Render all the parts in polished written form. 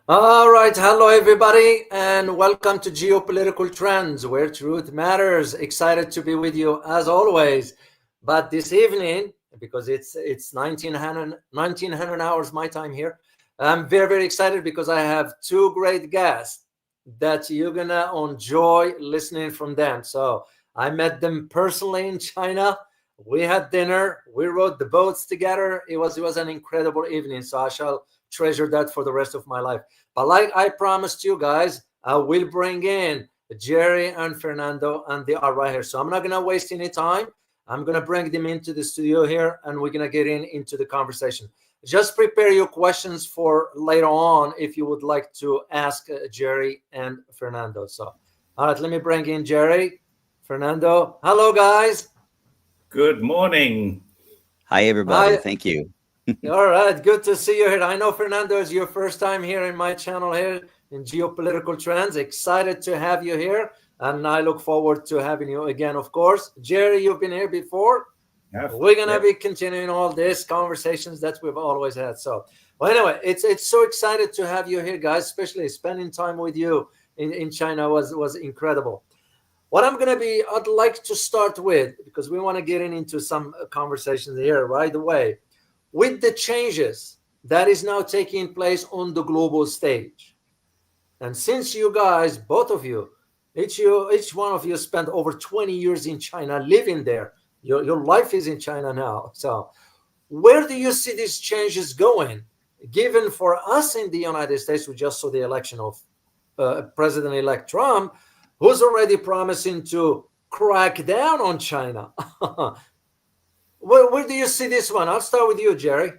All right, hello everybody, and welcome to Geopolitical Trends, where truth matters. Excited to be with you as always. But this evening, because it's 1900 hours my time here, I'm very excited because I have two great guests that you're gonna enjoy listening from them. So I met them personally in China. We had dinner. We rode the boats together. It was an incredible evening. So I shall treasure that for the rest of my life. But like I promised you guys, I will bring in Jerry and Fernando, and they are right here. So I'm not gonna waste any time. I'm gonna bring them into the studio here, and we're gonna get into the conversation. Just prepare your questions for later on if you would like to ask Jerry and Fernando. So, all right, let me bring in Jerry, Fernando. Hello, guys. Good morning. Hi, everybody. Hi. Thank you. All right, good to see you here. I know Fernando is your first time here in my channel here in Geopolitical Trends. Excited to have you here, and I look forward to having you again, of course. Jerry, you've been here before. We're gonna Yep. be continuing all these conversations that we've always had. So, well, anyway, it's so excited to have you here, guys. Especially spending time with you in China was incredible. What I'd like to start with, because we want to get into some conversations here right away, with the changes that is now taking place on the global stage. And since you guys, both of you, each one of you spent over 20 years in China living there, your life is in China now. So where do you see these changes going? Given for us in the United States, we just saw the election of President-elect Trump, who's already promising to crack down on China. Where do you see this one? I'll start with you, Jerry.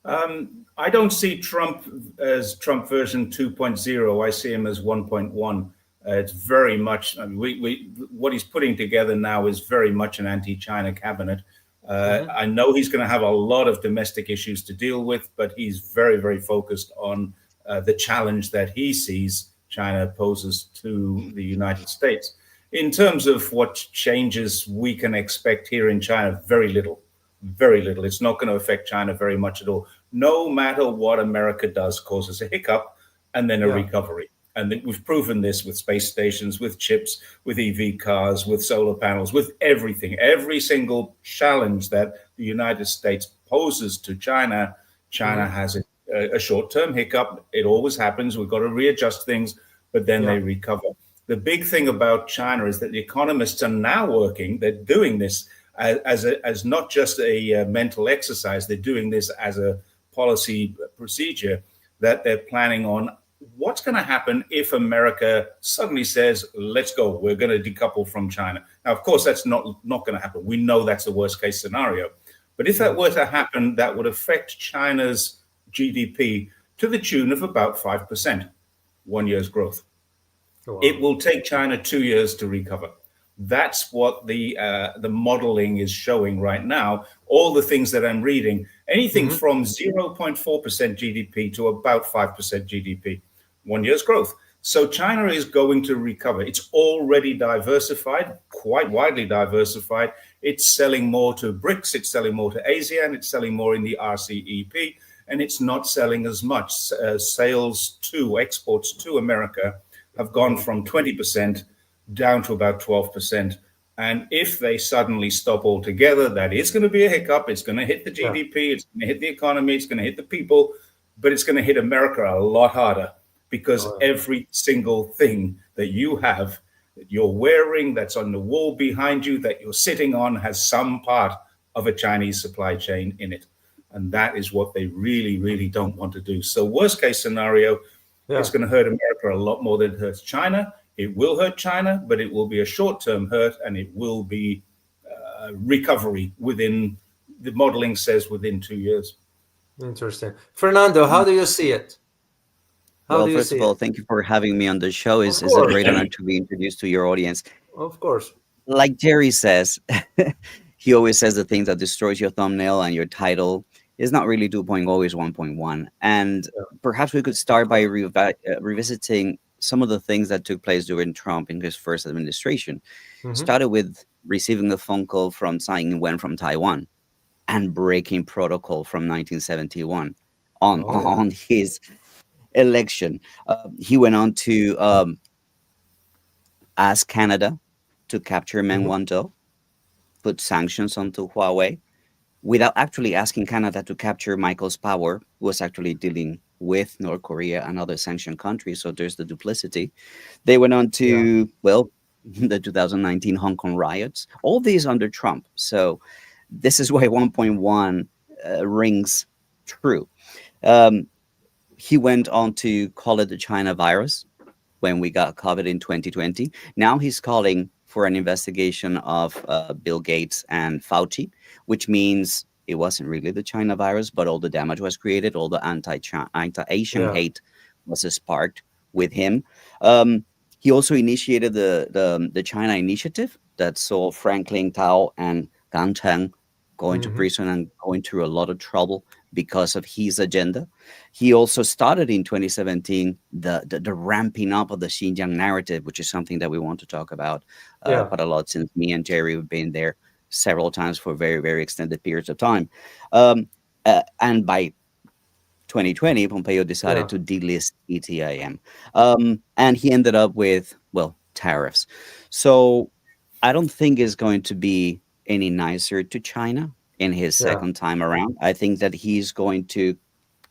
I don't see Trump as Trump version 2.0. I see him as 1.1. It's very much, I mean, what he's putting together now is very much an anti-China cabinet. I know he's going to have a lot of domestic issues to deal with, but he's very focused on the challenge that he sees China poses to the United States. In terms of what changes we can expect here in China, very little. Very little. It's not going to affect China very much at all. No matter what America does, causes a hiccup and then a recovery. And we've proven this with space stations, with chips, with EV cars, with solar panels, with everything. Every single challenge that the United States poses to China, China has a short-term hiccup. It always happens. We've got to readjust things, but then they recover. The big thing about China is that the economists are now working. They're doing this as not just a mental exercise. They're doing this as a policy procedure that they're planning on. What's going to happen if America suddenly says, let's go, we're going to decouple from China? Now, of course, that's not going to happen. We know that's the worst case scenario. But if that were to happen, that would affect China's GDP to the tune of about 5%, 1 year's growth. Wow. It will take China 2 years to recover. That's what the modeling is showing right now. All the things that I'm reading, anything from 0.4% GDP to about 5% GDP, 1 year's growth. So China is going to recover. It's already diversified, quite widely diversified. It's selling more to BRICS, it's selling more to ASEAN, it's selling more in the RCEP, and it's not selling as much. Exports to America have gone from 20% down to about 12%. And if they suddenly stop altogether, that is going to be a hiccup. It's going to hit the GDP, it's going to hit the economy, it's going to hit the people, but it's going to hit America a lot harder because every single thing that you have, that you're wearing, that's on the wall behind you, that you're sitting on, has some part of a Chinese supply chain in it. And that is what they really don't want to do. So worst case scenario, it's going to hurt America a lot more than it hurts China. It will hurt China, but it will be a short-term hurt, and it will be recovery within, the modeling says, within 2 years. Interesting. Fernando, how do you see it? Well, first of all, thank you for having me on the show. It's a great honor to be introduced to your audience. Of course. Like Jerry says, he always says the thing that destroys your thumbnail and your title is not really 2.0, always 1.1. And perhaps we could start by revisiting some of the things that took place during Trump in his first administration. Started with receiving a phone call from Tsai Ing-wen from Taiwan and breaking protocol from 1971 on his election. He went on to ask Canada to capture Meng Mhm. Wanzhou, put sanctions onto Huawei, without actually asking Canada to capture Michael's power, who was actually dealing with North Korea and other sanctioned countries. So there's the duplicity. They went on Yeah, to, well, the 2019 Hong Kong riots, all these under Trump. So this is why 1.1 rings true. Um, he went on to call it the China virus when we got COVID in 2020. Now he's calling for an investigation of Bill Gates and Fauci, which means it wasn't really the China virus, but all the damage was created, all the anti-Asian yeah, hate was sparked with him. Um, he also initiated the China Initiative that saw Franklin Tao and Gang Cheng going to hmm, prison and going through a lot of trouble because of his agenda. He also started in 2017 the ramping up of the Xinjiang narrative, which is something that we want to talk about yeah, quite a lot since me and Jerry have been there several times for very, very extended periods of time. Um, and by 2020, Pompeo decided yeah, to delist ETIM. And he ended up with, well, tariffs. So I don't think it's going to be any nicer to China in his yeah, second time around. I think that he's going to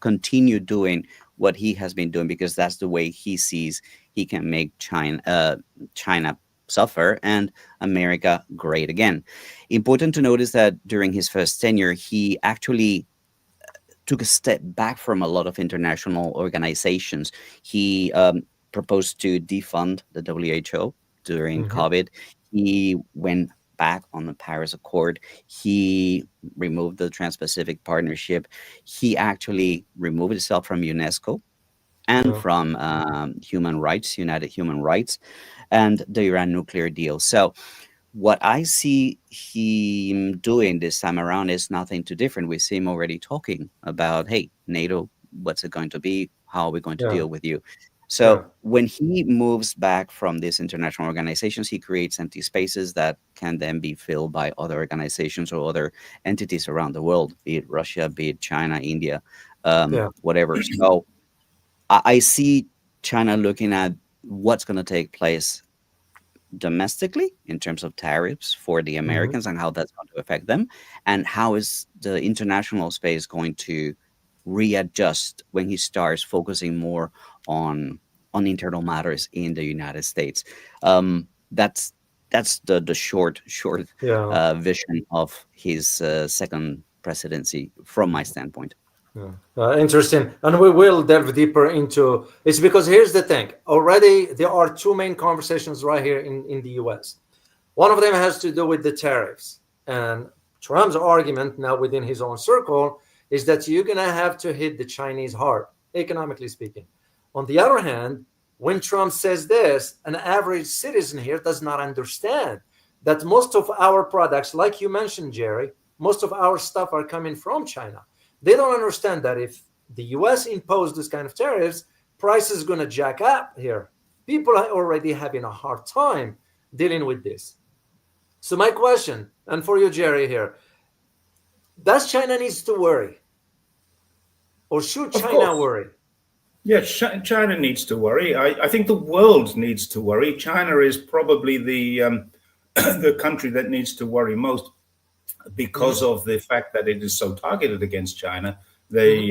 continue doing what he has been doing because that's the way he sees he can make China suffer and America great again. Important to notice that during his first tenure, he actually took a step back from a lot of international organizations. He proposed to defund the WHO during hmm, COVID. He went back on the Paris Accord. He removed the Trans Pacific Partnership. He actually removed himself from UNESCO and yeah, from human rights, United Human Rights, and the Iran nuclear deal. So what I see him doing this time around is nothing too different. We see him already talking about, hey, NATO, what's it going to be? How are we going to yeah, deal with you? yeah, So when he moves back from these international organizations, he creates empty spaces that can then be filled by other organizations or other entities around the world, be it Russia, be it China, India, yeah, whatever. So I see China looking at what's going to take place domestically in terms of tariffs for the hmm, Americans and how that's going to affect them, and how is the international space going to readjust when he starts focusing more on internal matters in the United States. That's the short yeah. vision of his second presidency from my standpoint. Yeah. Interesting. And we will delve deeper into it's because here's the thing. Already there are two main conversations right here in the US. One of them has to do with the tariffs. And Trump's argument now within his own circle is that you're going to have to hit the Chinese hard, economically speaking. On the other hand, when Trump says this, an average citizen here does not understand that most of our products, like you mentioned, Jerry, most of our stuff are coming from China. They don't understand that if the US imposed this kind of tariffs, prices going to jack up here. People are already having a hard time dealing with this. So my question, and for you, Jerry, here, does China needs to worry, or should Of China course. worry? Yes, China needs to worry. I think the world needs to worry. China is probably the the country that needs to worry most because Hmm, of the fact that it is so targeted against China. hmm,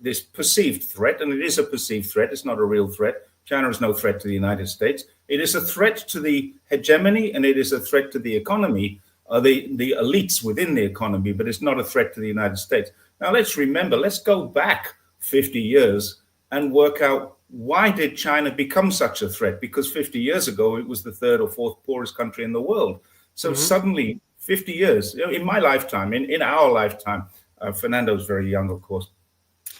This perceived threat, and it is a perceived threat. It's not a real threat. China is no threat to the United States. It is a threat to the hegemony, and it is a threat to the economy, the elites within the economy. But it's not a threat to the United States. Now let's remember. Let's go back 50 years and work out why did China become such a threat? Because 50 years ago, it was the third or fourth poorest country in the world. So hmm, suddenly, 50 years, in my lifetime, in our lifetime, Fernando's very young, of course,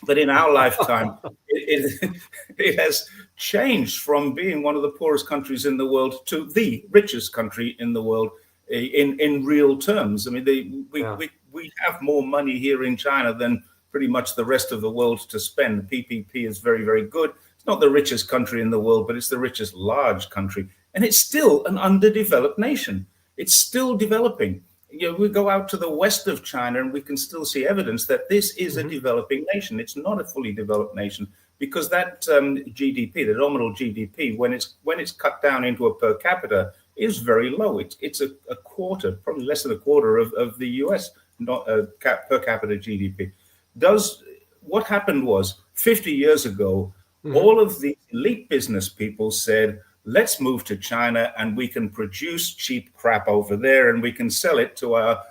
but in our lifetime, it, it has changed from being one of the poorest countries in the world to the richest country in the world in real terms. I mean, yeah, we have more money here in China than pretty much the rest of the world to spend. PPP is very, very good. It's not the richest country in the world, but it's the richest large country. And it's still an underdeveloped nation. It's still developing. we go out to the west of China and we can still see evidence that this is a Mhm. developing nation. It's not a fully developed nation because that GDP, the nominal GDP, when it's cut down into a per capita, is very low. It's a quarter, probably less than a quarter of the US not, per capita GDP. Does what happened was 50 years ago, Mhm. all of the elite business people said, let's move to China and we can produce cheap crap over there and we can sell it to our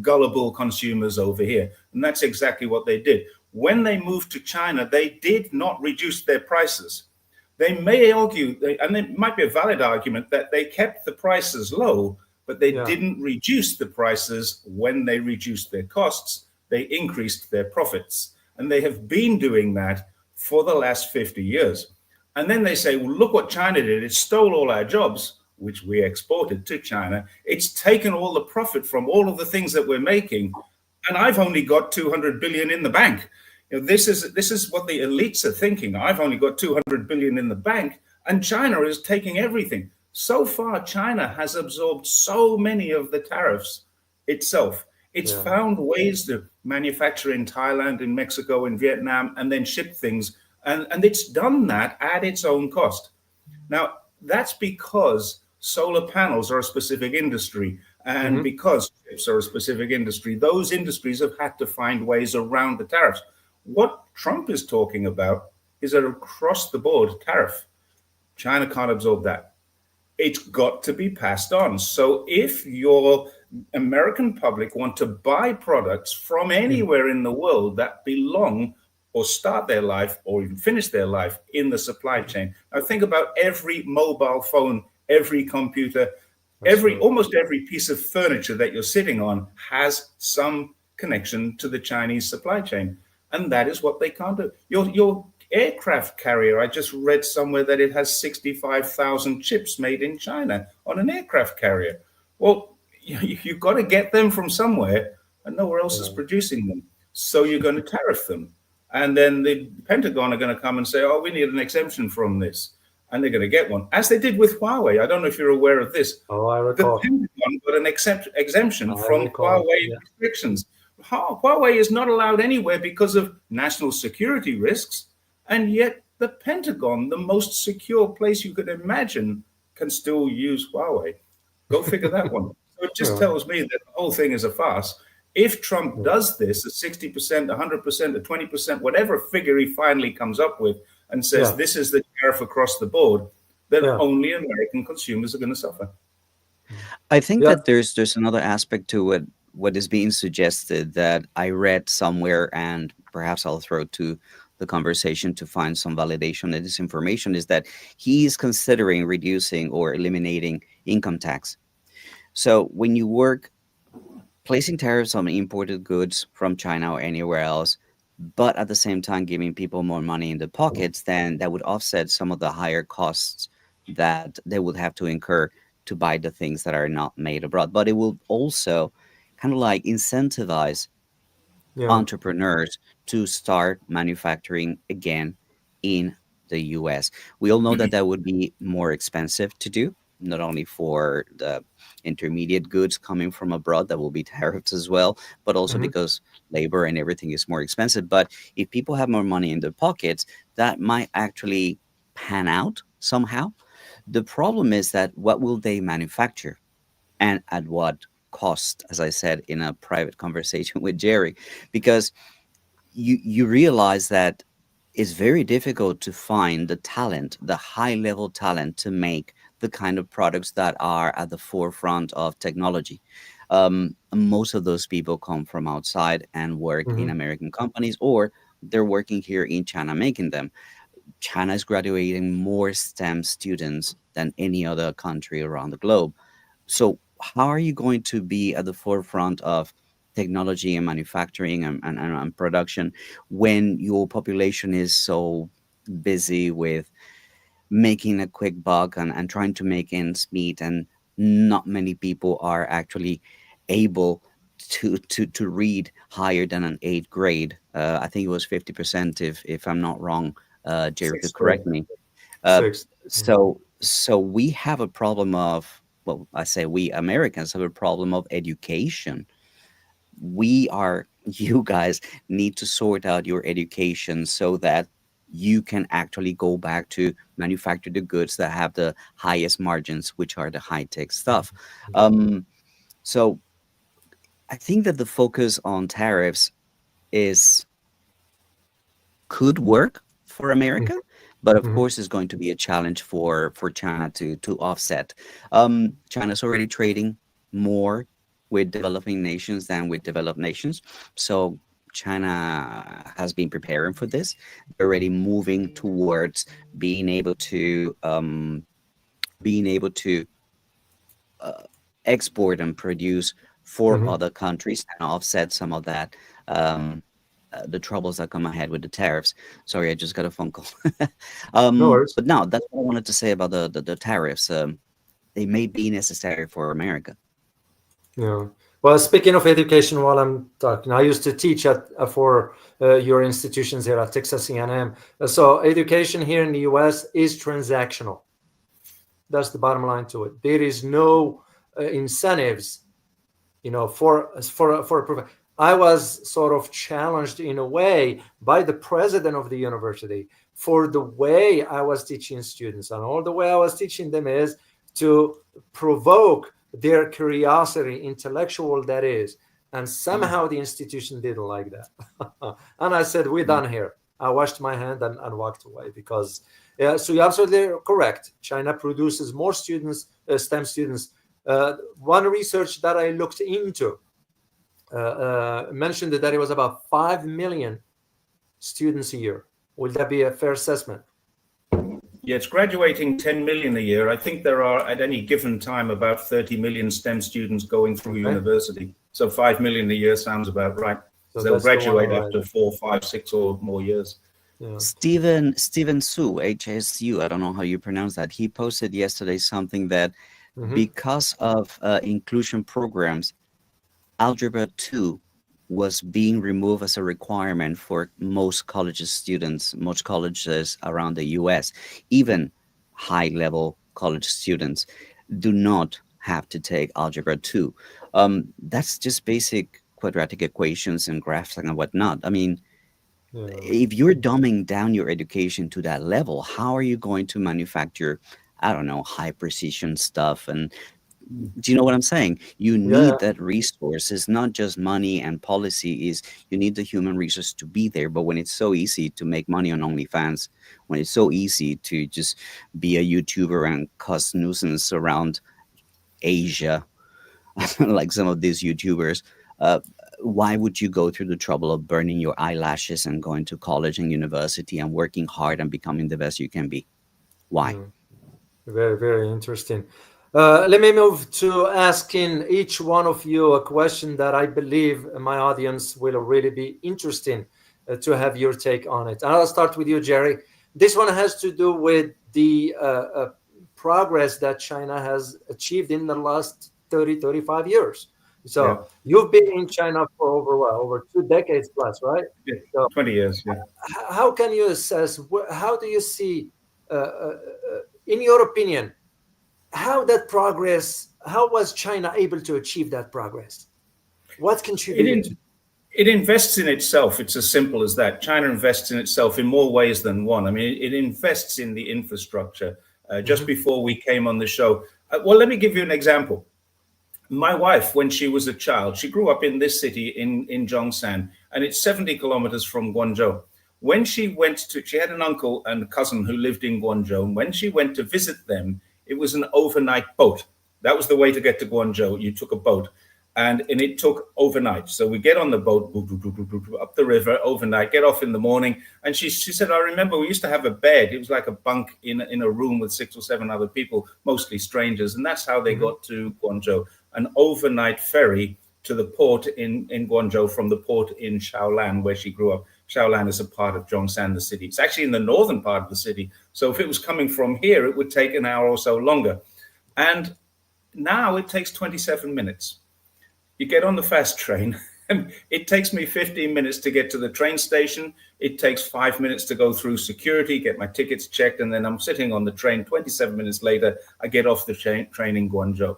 gullible consumers over here. And that's exactly what they did. When they moved to China, they did not reduce their prices. They may argue, and it might be a valid argument, that they kept the prices low, but they Yeah. didn't reduce the prices when they reduced their costs. They increased their profits. And they have been doing that for the last 50 years. And then they say, well, look what China did. It stole all our jobs, which we exported to China. It's taken all the profit from all of the things that we're making. And I've only got 200 billion in the bank. This is what the elites are thinking. I've only got 200 billion in the bank, and China is taking everything. So far, China has absorbed so many of the tariffs itself. It's Yeah. found ways to manufacture in Thailand, in Mexico, in Vietnam, and then ship things. And it's done that at its own cost. Now, that's because solar panels are a specific industry. And Mhm. because chips are a specific industry, those industries have had to find ways around the tariffs. What Trump is talking about is an across the board tariff. China can't absorb that. It's got to be passed on. So if your American public want to buy products from Mhm. anywhere in the world that belong or start their life or even finish their life in the supply Mhm. chain. Now think about every mobile phone, every computer, That's true. almost every piece of furniture that you're sitting on has some connection to the Chinese supply chain. And that is what they can't do. Your aircraft carrier, I just read somewhere that it has 65,000 chips made in China on an aircraft carrier. Well, you've got to get them from somewhere, and nowhere else is Yeah. producing them. So you're going to tariff them. And then the Pentagon are going to come and say, oh, we need an exemption from this. And they're going to get one, as they did with Huawei. I don't know if you're aware of this. Oh, I The recall. Pentagon got an exemption I from recall. Huawei Yeah. restrictions. Huawei is not allowed anywhere because of national security risks, and yet the Pentagon, the most secure place you could imagine, can still use Huawei. Go figure that one. So it just Yeah. tells me that the whole thing is a farce. If Trump Yeah. does this, a 60%, 100%, a 20%, whatever figure he finally comes up with, and says Yeah. this is the tariff across the board, then Yeah. only American consumers are going to suffer. I think Yeah. that there's another aspect to it. What is being suggested that I read somewhere, and perhaps I'll throw to the conversation to find some validation of this information, is that he is considering reducing or eliminating income tax. So when you work placing tariffs on imported goods from China or anywhere else, but at the same time giving people more money in the pockets, then that would offset some of the higher costs that they would have to incur to buy the things that are not made abroad. But it will also kind of like incentivize Yeah. entrepreneurs to start manufacturing again in the US. We all know that that would be more expensive to do, not only for the intermediate goods coming from abroad that will be tariffed as well, but also Mhm. because labor and everything is more expensive. But if people have more money in their pockets, that might actually pan out somehow. The problem is that what will they manufacture and at what cost, as I said in a private conversation with Jerry, because you realize that it's very difficult to find the talent, the high level talent to make the kind of products that are at the forefront of technology. Most of those people come from outside and work in Mhm. American companies, or they're working here in China making them. China is graduating more STEM students than any other country around the globe. So, how are you going to be at the forefront of technology and manufacturing and production when your population is so busy with making a quick buck and trying to make ends meet, and not many people are actually able to read higher than an eighth grade? I think it was 50%, if I'm not wrong. Jerry could Sixth grade. correct me. Uh, Six. Mhm. so we have a problem of, well, I say we Americans have a problem of education. You guys need to sort out your education so that you can actually go back to manufacture the goods that have the highest margins, which are the high tech stuff. So I think that the focus on tariffs is could work for America, but of course is going to be a challenge for China to offset. China's already trading more with developing nations than with developed nations, so China has been preparing for this. They're already moving towards being able to being able to export and produce for other countries and offset some of that the troubles that come ahead with the tariffs. Sorry, I just got a phone call. No worries. But now that's what I wanted to say about the tariffs. They may be necessary for America. Yeah. Well, speaking of education, while I'm talking, I used to teach for your institutions here at Texas A&M. So education here in the U.S. is transactional. That's the bottom line to it. There is no incentives, for. I was sort of challenged in a way by the president of the university for the way I was teaching students, and all the way I was teaching them is to provoke their curiosity, intellectual that is, and somehow the institution didn't like that. And I said, we're done here. I washed my hand and walked away because, so you're absolutely correct. China produces more students, STEM students. One research that I looked into mentioned that it was about 5 million students a year. Will that be a fair assessment? Yeah, it's graduating 10 million a year. I think there are at any given time about 30 million STEM students going through university. So 5 million a year sounds about right. So they'll graduate after 4, 5, 6 or more years. Yeah. Steven Su, HSU, I don't know how you pronounce that. He posted yesterday something that because of inclusion programs, Algebra 2 was being removed as a requirement for most colleges around the US. Even high-level college students do not have to take Algebra 2. That's just basic quadratic equations and graphs and whatnot. I mean, if you're dumbing down your education to that level, how are you going to manufacture, I don't know, high precision stuff? And do you know what I'm saying? You need that resource. It's not just money and policy. Is you need the human resource to be there. But when it's so easy to make money on OnlyFans, when it's so easy to just be a YouTuber and cause nuisance around Asia, like some of these YouTubers, why would you go through the trouble of burning your eyelashes and going to college and university and working hard and becoming the best you can be? Why? Very, very interesting. Let me move to asking each one of you a question that I believe my audience will really be interesting to have your take on it. And I'll start with you, Jerry. This one has to do with the progress that China has achieved in the last 30, 35 years. So you've been in China for over 2 decades plus, right? Yeah, so 20 years, yeah. How can you assess, how do you see, in your opinion, how was China able to achieve that progress? What contributed? It invests in itself. It's as simple as that. China invests in itself in more ways than one. I mean, it invests in the infrastructure. Just before we came on the show, well, let me give you an example. My wife, when she was a child, she grew up in this city in Zhongshan, and it's 70 kilometers from Guangzhou. When she had an uncle and cousin who lived in Guangzhou, and when she went to visit them, it was an overnight boat. That was the way to get to Guangzhou. You took a boat, and it took overnight. So we get on the boat, up the river overnight, get off in the morning. And she said, I remember we used to have a bed. It was like a bunk in a room with 6 or 7 other people, mostly strangers. And that's how they got to Guangzhou, an overnight ferry to the port in Guangzhou from the port in Shaolan, where she grew up. Shaolan is a part of Zhongshan, the city. It's actually in the northern part of the city. So if it was coming from here, it would take an hour or so longer. And now it takes 27 minutes. You get on the fast train And it takes me 15 minutes to get to the train station. It takes 5 minutes to go through security, get my tickets checked, and then I'm sitting on the train. 27 minutes later, I get off the train in Guangzhou.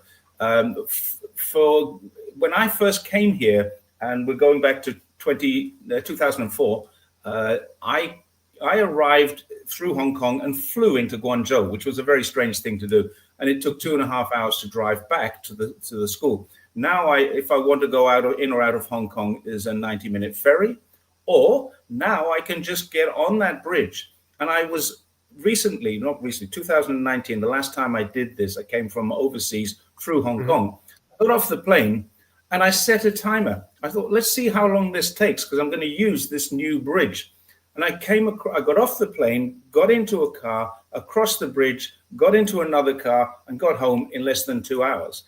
For when I first came here, and we're going back to 2004, I arrived through Hong Kong and flew into Guangzhou, which was a very strange thing to do. And it took 2.5 hours to drive back to the school. Now, if I want to go in or out of Hong Kong, is a 90-minute ferry, or now I can just get on that bridge. And I was not recently, 2019, the last time I did this, I came from overseas through Hong Kong. I got off the plane and I set a timer. I thought, let's see how long this takes, because I'm going to use this new bridge. And I got off the plane, got into a car, across the bridge, got into another car, and got home in less than 2 hours.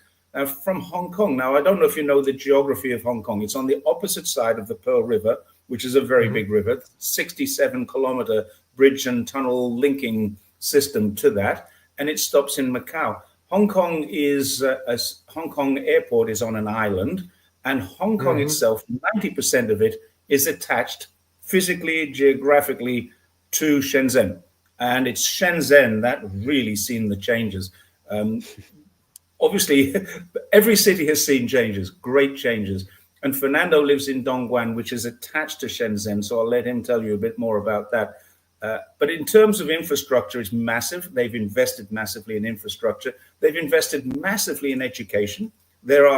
From Hong Kong. Now, I don't know if you know the geography of Hong Kong. It's on the opposite side of the Pearl River, which is a very big river, 67-kilometer bridge and tunnel linking system to that, and it stops in Macau. Hong Kong Hong Kong Airport is on an island, and Hong Kong itself, 90% of it is attached physically, geographically to Shenzhen. And it's Shenzhen that really seen the changes. Obviously, every city has seen changes, great changes. And Fernando lives in Dongguan, which is attached to Shenzhen, so I'll let him tell you a bit more about that. But in terms of infrastructure, it's massive. They've invested massively in infrastructure. They've invested massively in education.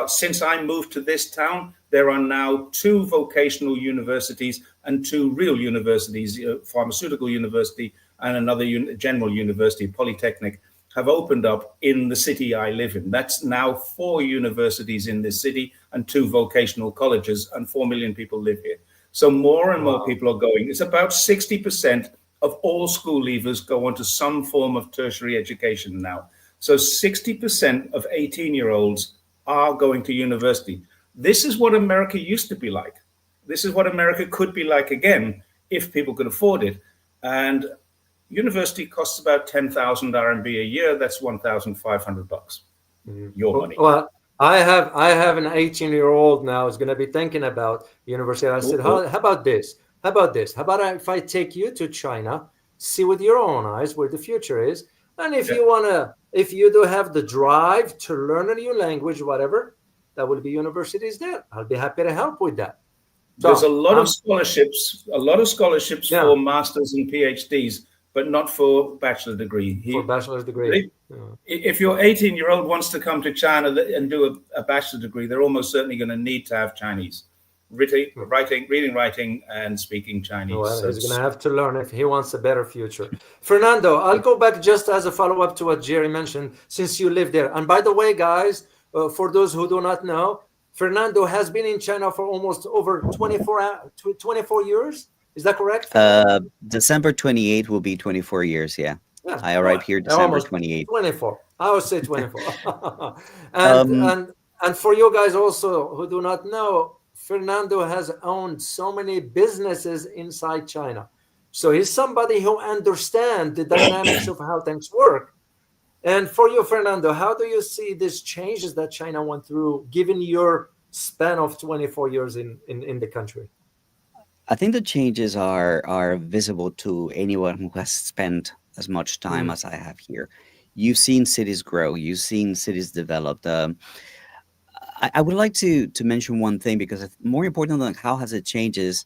Since I moved to this town, there are now 2 vocational universities and 2 real universities, pharmaceutical university and another general university, Polytechnic, have opened up in the city I live in. That's now 4 universities in this city and 2 vocational colleges, and 4 million people live here. So more and more people are going. It's about 60% of all school leavers go on to some form of tertiary education now. So 60% of 18-year-olds are going to university. This is what America used to be like. This is what America could be like again if people could afford it. And university costs about 10,000 RMB a year. That's $1,500. Your money. Well, I have an 18-year-old now who's going to be thinking about university. I said, how about this? How about this? How about if I take you to China, see with your own eyes where the future is, and if you do have the drive to learn a new language, whatever, that will be universities there. I'll be happy to help with that. So, there's a lot of scholarships for masters and PhDs, but not for bachelor degree. For bachelor's degree. If your 18-year-old wants to come to China and do a bachelor degree, they're almost certainly going to need to have Chinese. Reading, writing, and speaking Chinese. Well, so he's going to have to learn if he wants a better future. Fernando, I'll go back just as a follow-up to what Jerry mentioned, since you live there. And by the way, guys, for those who do not know, Fernando has been in China for almost over 24 years. Is that correct? December 28 will be 24 years, yeah. I arrived here December 28. 24. I would say 24. and for you guys also who do not know, Fernando has owned so many businesses inside China. So he's somebody who understands the dynamics of how things work. And for you, Fernando, how do you see these changes that China went through, given your span of 24 years in the country? I think the changes are visible to anyone who has spent as much time as I have here. You've seen cities grow. You've seen cities develop. I would like to mention one thing, because more important than how has it changed is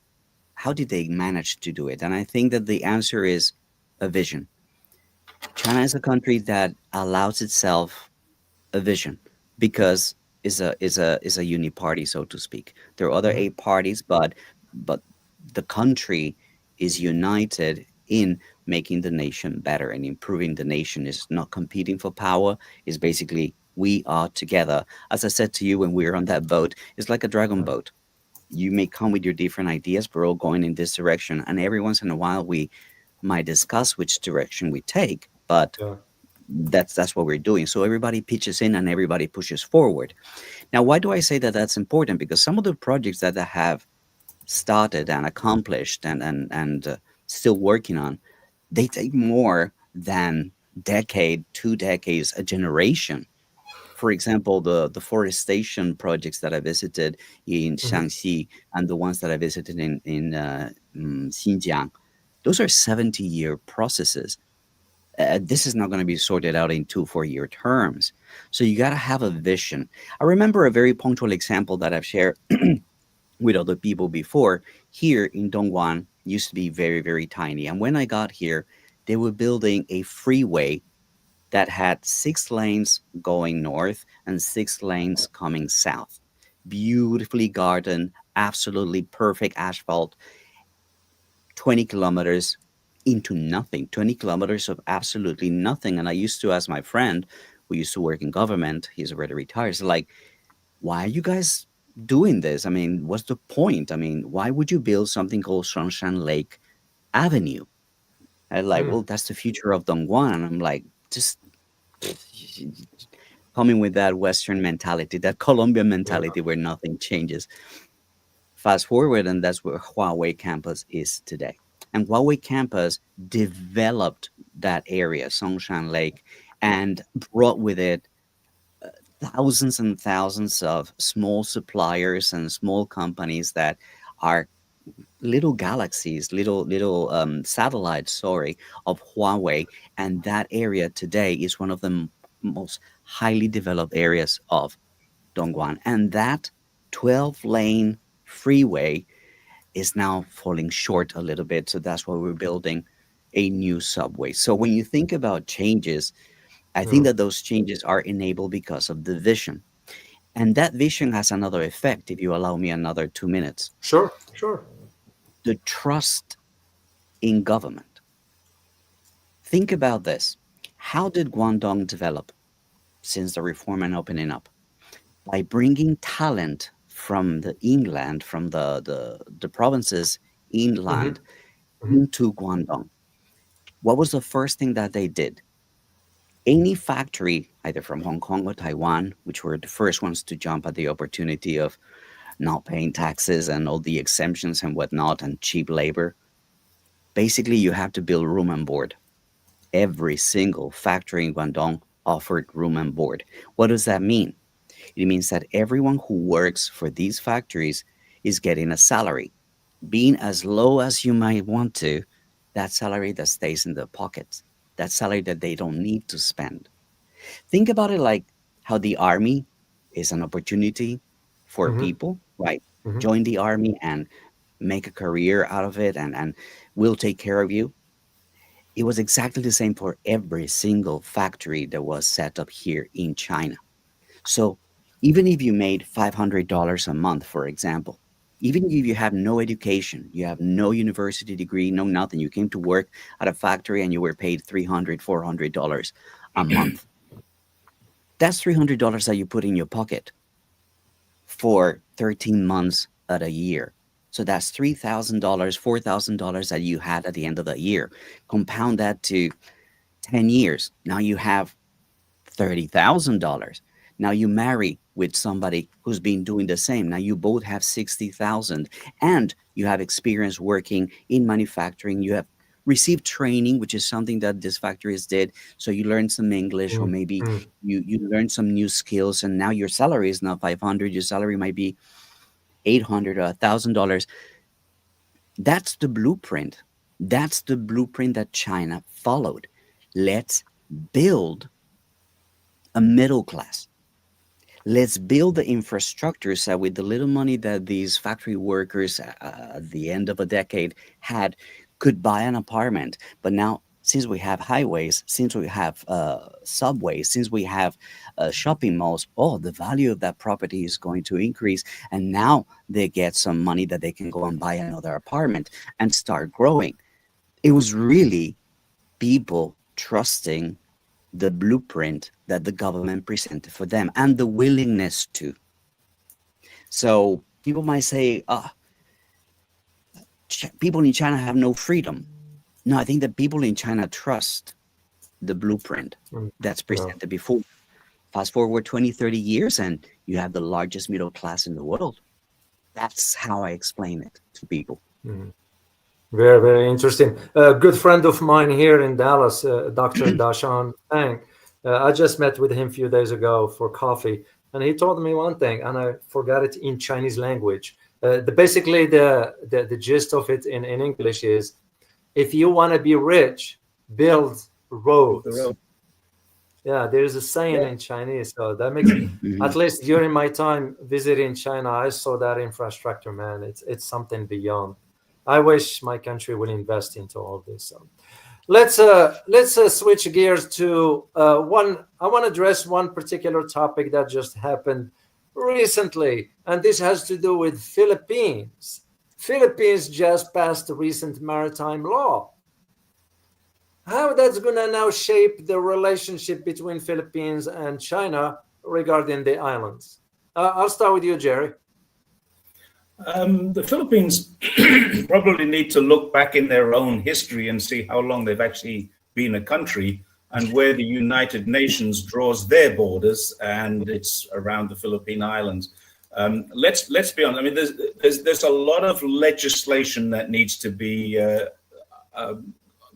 how did they manage to do it? And I think that the answer is a vision. China is a country that allows itself a vision because is a uniparty, so to speak. There are other 8 parties, but the country is united in making the nation better and improving the nation. Is not competing for power. Is basically we are together. As I said to you when we were on that boat, it's like a dragon boat. You may come with your different ideas, but we're all going in this direction. And every once in a while, we might discuss which direction we take, but that's what we're doing. So everybody pitches in and everybody pushes forward. Now, why do I say that that's important? Because some of the projects that I have started and accomplished and still working on, they take more than decade, 2 decades, a generation For example, the deforestation projects that I visited in Shaanxi and the ones that I visited in Xinjiang, those are 70-year processes. This is not going to be sorted out in 2 4 year terms. So you got to have a vision. I remember a very punctual example that I've shared with other people before. Here in Dongguan used to be very, very tiny. And when I got here, they were building a freeway that had 6 lanes going north and 6 lanes coming south. Beautifully gardened, absolutely perfect asphalt, 20 kilometers into nothing, 20 kilometers of absolutely nothing. And I used to ask my friend who used to work in government, he's already retired, so like, why are you guys doing this? I mean, what's the point? I mean, why would you build something called Songshan Lake Avenue? And like, well, that's the future of Dongguan. And I'm like, just coming with that Western mentality, that Colombian mentality where nothing changes. Fast forward, and that's where Huawei campus is today. And Huawei campus developed that area, Songshan Lake, and brought with it thousands and thousands of small suppliers and small companies that are little galaxies, little satellites, sorry, of Huawei. And that area today is one of the most highly developed areas of Dongguan. And that 12-lane freeway is now falling short a little bit. So that's why we're building a new subway. So when you think about changes, I think that those changes are enabled because of the vision. And that vision has another effect, if you allow me another 2 minutes. Sure, sure. The trust in government. Think about this. How did Guangdong develop since the reform and opening up? By bringing talent from the inland, from the provinces inland into Guangdong. What was the first thing that they did? Any factory, either from Hong Kong or Taiwan, which were the first ones to jump at the opportunity of not paying taxes and all the exemptions and whatnot and cheap labor, basically you have to build room and board. Every single factory in Guangdong offered room and board. What does that mean? It means that everyone who works for these factories is getting a salary, being as low as you might want to, that salary that stays in their pockets, that salary that they don't need to spend. Think about it like how the army is an opportunity for people, right? Join the army and make a career out of it, and we'll take care of you. It was exactly the same for every single factory that was set up here in China. So even if you made $500 a month, for example, even if you have no education, you have no university degree, no nothing, you came to work at a factory and you were paid $300, $400 a month. That's $300 that you put in your pocket for 13 months at a year. So that's $3,000, $4,000 that you had at the end of the year. Compound that to 10 years. Now you have $30,000. Now you marry with somebody who's been doing the same. Now you both have 60,000, and you have experience working in manufacturing. You have received training, which is something that these factories did. So you learn some English, or maybe you learn some new skills, and now your salary is not 500. Your salary might be $800 or $1,000. That's the blueprint. That's the blueprint that China followed. Let's build a middle class. Let's build the infrastructure so with the little money that these factory workers at the end of a decade had could buy an apartment. But now, since we have highways, since we have subways, since we have shopping malls, the value of that property is going to increase. And now they get some money that they can go and buy another apartment and start growing. It was really people trusting the blueprint that the government presented for them and the willingness to. So people might say, people in China have no freedom. No, I think that people in China trust the blueprint that's presented before. Fast forward 20, 30 years, and you have the largest middle class in the world. That's how I explain it to people. Very, very interesting. A good friend of mine here in Dallas, Dr. Dashan Tang, I just met with him a few days ago for coffee, and he told me one thing, and I forgot it in Chinese language. Basically, the gist of it in English is, if you want to be rich, build Build the roads. road. Yeah, there's a saying Yeah. in Chinese, so that makes Mhm. at least during my time visiting China, I saw that infrastructure, man. It's something beyond. I wish my country would invest into all this. So let's switch gears to one. I want to address one particular topic that just happened recently, and this has to do with Philippines. Philippines just passed a recent maritime law. How that's going to now shape the relationship between Philippines and China regarding the islands? I'll start with you, Jerry. The Philippines probably need to look back in their own history and see how long they've actually been a country and where the United Nations draws their borders, and it's around the Philippine Islands. Let's be honest. I mean, there's a lot of legislation that needs to be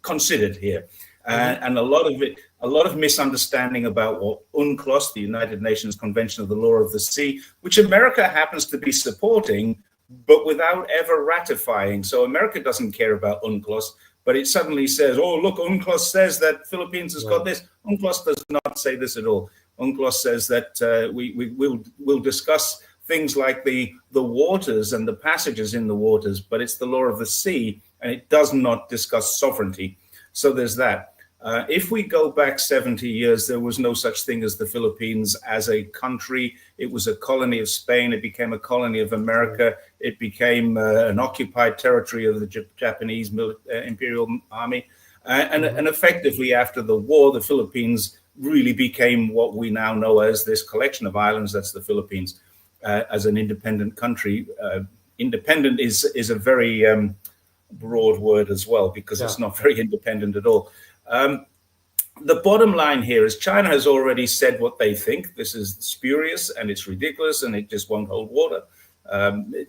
considered here, and a lot of misunderstanding about what UNCLOS, the United Nations Convention of the Law of the Sea, which America happens to be supporting, but without ever ratifying. So America doesn't care about UNCLOS, but it suddenly says, "Oh, look, UNCLOS says that Philippines has got this." UNCLOS does not say this at all. UNCLOS says that we'll discuss things like the waters and the passages in the waters, but it's the law of the sea, and it does not discuss sovereignty. So there's that. If we go back 70 years, there was no such thing as the Philippines as a country. It was a colony of Spain. It became a colony of America. It became an occupied territory of the Japanese Imperial Army. And effectively, after the war, the Philippines really became what we now know as this collection of islands. That's the Philippines as an independent country. Independent is a very broad word as well, because it's not very independent at all. The bottom line here is China has already said what they think. This is spurious and it's ridiculous and it just won't hold water.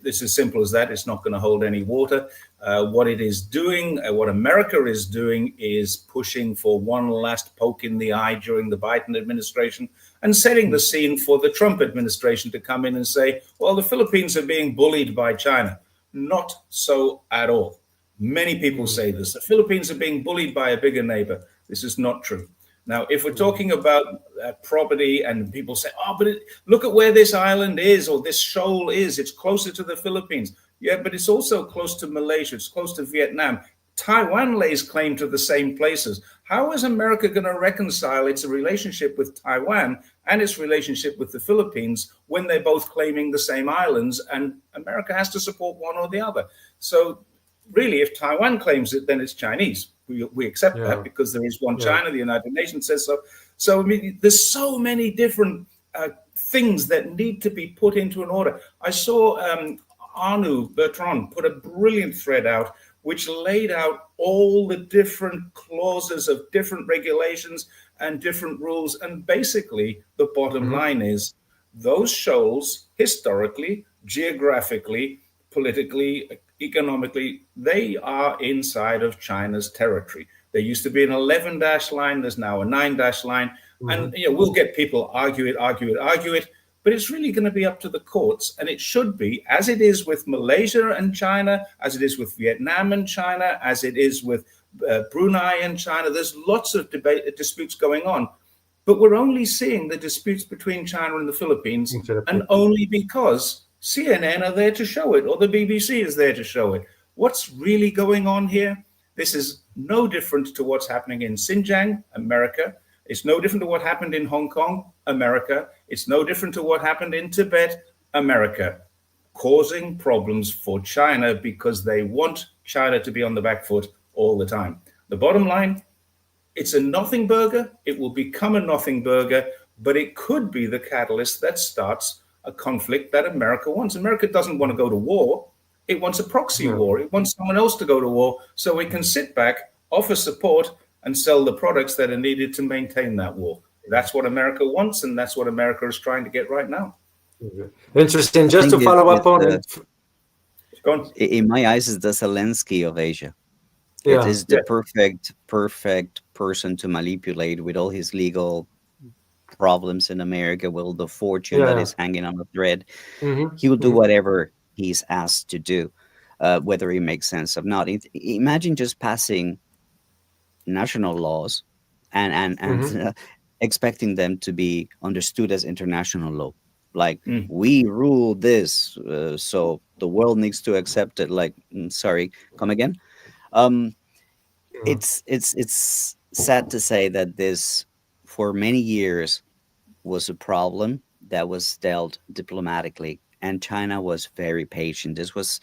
It's as simple as that. It's not going to hold any water. What it is doing, what America is doing, is pushing for one last poke in the eye during the Biden administration and setting the scene for the Trump administration to come in and say, well, the Philippines are being bullied by China. Not so at all. Many people say this. The Philippines are being bullied by a bigger neighbor. This is not true. Now, if we're talking about property and people say, oh, but look at where this island is or this shoal is. It's closer to the Philippines. Yeah, but it's also close to Malaysia. It's close to Vietnam. Taiwan lays claim to the same places. How is America going to reconcile its relationship with Taiwan and its relationship with the Philippines when they're both claiming the same islands and America has to support one or the other? So really, if Taiwan claims it, then it's Chinese. We accept that because there is one China. The United Nations says so. So, I mean, there's so many different things that need to be put into an order. I saw Arnaud Bertrand put a brilliant thread out which laid out all the different clauses of different regulations and different rules. And basically, the bottom line is those shoals, historically, geographically, politically, economically, they are inside of China's territory. There used to be an 11 dash line. There's now a 9 dash line. And we'll get people argue it. But it's really going to be up to the courts. And it should be, as it is with Malaysia and China, as it is with Vietnam and China, as it is with Brunei and China. There's lots of disputes going on. But we're only seeing the disputes between China and the Philippines, and only because CNN are there to show it, or the BBC is there to show it. What's really going on here? This is no different to what's happening in Xinjiang, America. It's no different to what happened in Hong Kong, America. It's no different to what happened in Tibet, America, causing problems for China because they want China to be on the back foot all the time. The bottom line, it's a nothing burger. It will become a nothing burger, but it could be the catalyst that starts a conflict that America wants. America doesn't want to go to war. It wants a proxy war. It wants someone else to go to war so it can sit back, offer support, and sell the products that are needed to maintain that war. That's what America wants, and that's what America is trying to get right now. Interesting. Just to follow up on it. Go on. In my eyes, it's the Zelensky of Asia. Yeah. It is the perfect person to manipulate with all his legal problems in America, with the fortune that Yeah. is hanging on a thread. Mm-hmm. He will do Mm-hmm. whatever he's asked to do, whether it makes sense or not. Imagine just passing national laws and Mm-hmm. expecting them to be understood as international law. Like, Mm. we rule this, so the world needs to accept it. Like, sorry, come again. Um, it's sad to say that this, for many years, was a problem that was dealt diplomatically, and China was very patient. This was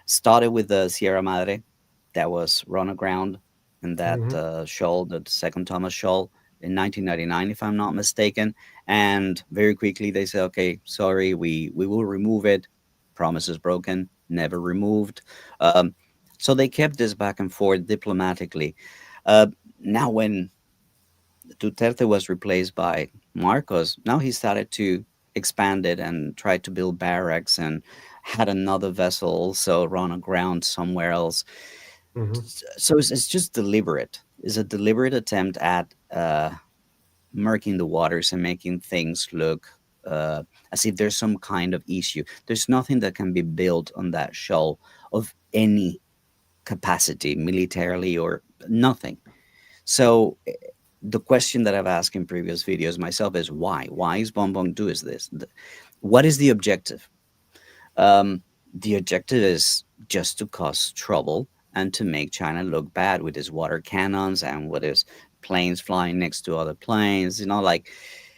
started with the Sierra Madre, that was run aground in that Mm-hmm. shoal, the second Thomas shoal, in 1999, if I'm not mistaken. And very quickly they said, okay, sorry, we will remove it. Promises broken, never removed. Um, so they kept this back and forth diplomatically. Uh, Now, when Duterte was replaced by Marcos, now he started to expand it and try to build barracks and had another vessel also run aground somewhere else. Mm-hmm. So it's just deliberate. It's a deliberate attempt at murking the waters and making things look as if there's some kind of issue. There's nothing that can be built on that shoal of any capacity, militarily or nothing. So the question that I've asked in previous videos myself is why? Why is Bonbon doing this? What is the objective? Um, the objective is just to cause trouble and to make China look bad with its water cannons and with its planes flying next to other planes. You know, like,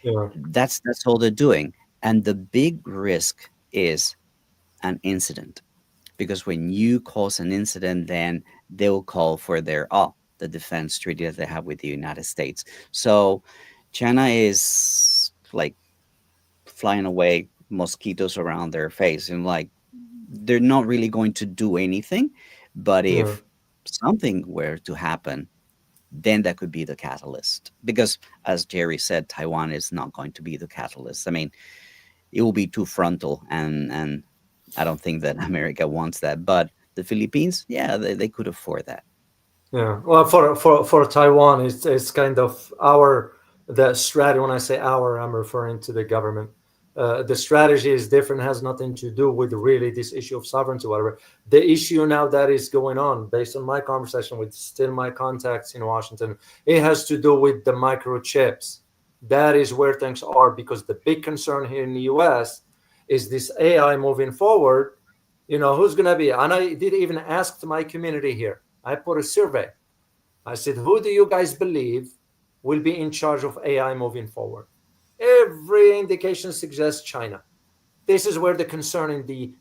Yeah. that's all they're doing. And the big risk is an incident, because when you cause an incident, then they will call for the defense treaty that they have with the United States. So China is like flying away mosquitoes around their face, and like, they're not really going to do anything. But Yeah. if something were to happen, then that could be the catalyst. Because, as Jerry said, Taiwan is not going to be the catalyst. I mean, it will be too frontal, and I don't think that America wants that. But the Philippines, yeah, they could afford that. Yeah. Well, for Taiwan, it's kind of our the strategy. When I say our, I'm referring to the government. The strategy is different. Has nothing to do with really this issue of sovereignty, whatever. The issue now that is going on, based on my conversation with still my contacts in Washington, it has to do with the microchips. That is where things are, because the big concern here in the U.S. is this AI moving forward. Who's going to be? And I did even ask my community here. I put a survey. I said, who do you guys believe will be in charge of AI moving forward? Every indication suggests China. This is where the concern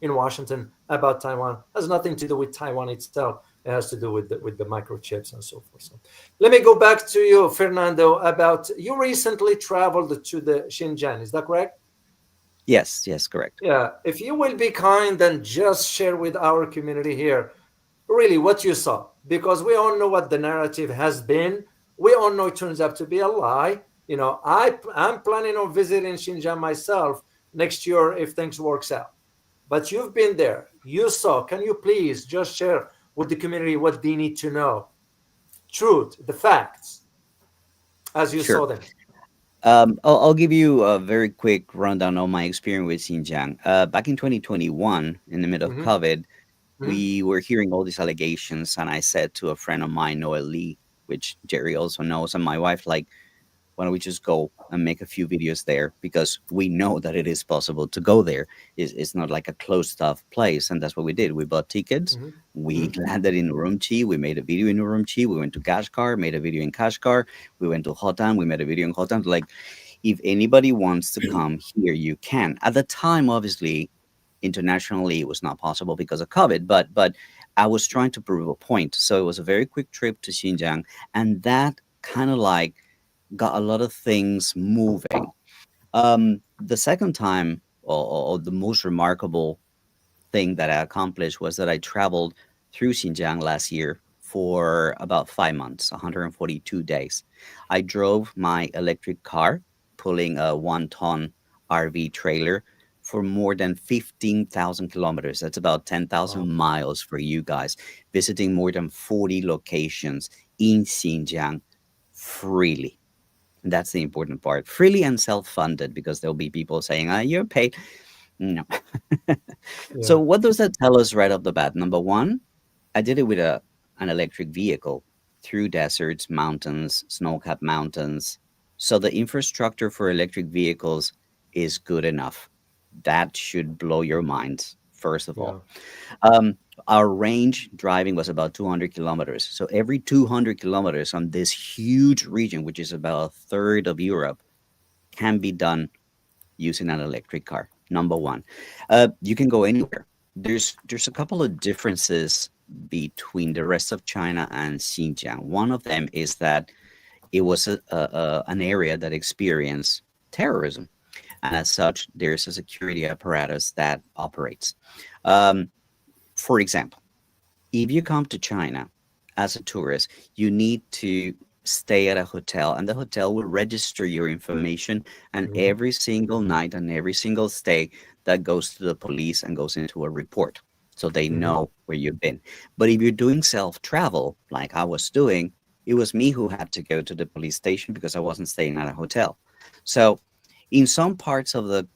in Washington about Taiwan has nothing to do with Taiwan itself. It has to do with the microchips and so forth. So let me go back to you, Fernando, about you recently traveled to the Xinjiang. Is that correct? Yes, yes, correct. Yeah. If you will be kind and just share with our community here really what you saw, because we all know what the narrative has been. We all know it turns out to be a lie. I'm planning on visiting Xinjiang myself next year if things works out. But you've been there, you saw. Can you please just share with the community what they need to know? Truth, the facts, as you Sure. saw them. I'll give you a very quick rundown on my experience with Xinjiang. Back in 2021, in the middle of Mm-hmm. COVID, Mm-hmm. we were hearing all these allegations, and I said to a friend of mine, Noel Lee, which Jerry also knows, and my wife, like, why don't we just go and make a few videos there? Because we know that it is possible to go there. It's not like a closed off place. And that's what we did. We bought tickets. We Mm-hmm. landed in Urumqi. We made a video in Urumqi. We went to Kashgar, made a video in Kashgar. We went to Hotan. We made a video in Hotan. Like, if anybody wants to come here, you can. At the time, obviously, internationally, it was not possible because of COVID. But I was trying to prove a point. So it was a very quick trip to Xinjiang. And that kind of like got a lot of things moving. The second time, or the most remarkable thing that I accomplished, was that I traveled through Xinjiang last year for about 5 months, 142 days. I drove my electric car, pulling a 1 ton RV trailer for more than 15,000 kilometers. That's about 10,000 Wow. miles for you guys, visiting more than 40 locations in Xinjiang freely. That's the important part. Freely and self-funded, because there'll be people saying, "Ah, you're paid." No. Yeah. So what does that tell us right off the bat? Number one, I did it with a an electric vehicle through deserts, mountains, snow-capped mountains. So the infrastructure for electric vehicles is good enough. That should blow your mind, first of Yeah. all. Um, our range driving was about 200 kilometers. So every 200 kilometers on this huge region, which is about a third of Europe, can be done using an electric car. Number one, you can go anywhere. There's a couple of differences between the rest of China and Xinjiang. One of them is that it was an area that experienced terrorism, and as such, there's a security apparatus that operates. Um, for example, if you come to China as a tourist, you need to stay at a hotel, and the hotel will register your information. And Mhm. every single night and every single stay, that goes to the police and goes into a report. So they Mhm. know where you've been. But if you're doing self travel, like I was doing, it was me who had to go to the police station because I wasn't staying at a hotel. So in some parts of the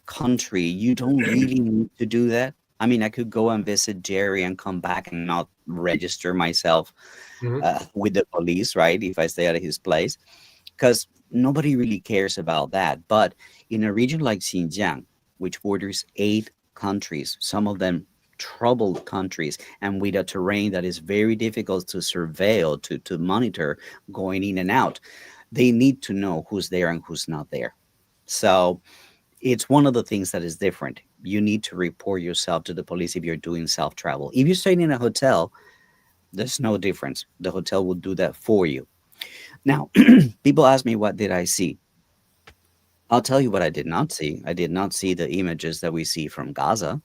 country, you don't really need to do that. I mean, I could go and visit Jerry and come back and not register myself Mhm. with the police, right? If I stay at his place, because nobody really cares about that. But in a region like Xinjiang, which borders 8 countries, some of them troubled countries, and with a terrain that is very difficult to surveil, to monitor going in and out, they need to know who's there and who's not there. So it's one of the things that is different. You need to report yourself to the police if you're doing self travel. If you're staying in a hotel, there's no difference. The hotel will do that for you. Now, people ask me, what did I see? I'll tell you what I did not see. I did not see the images that we see from Gaza.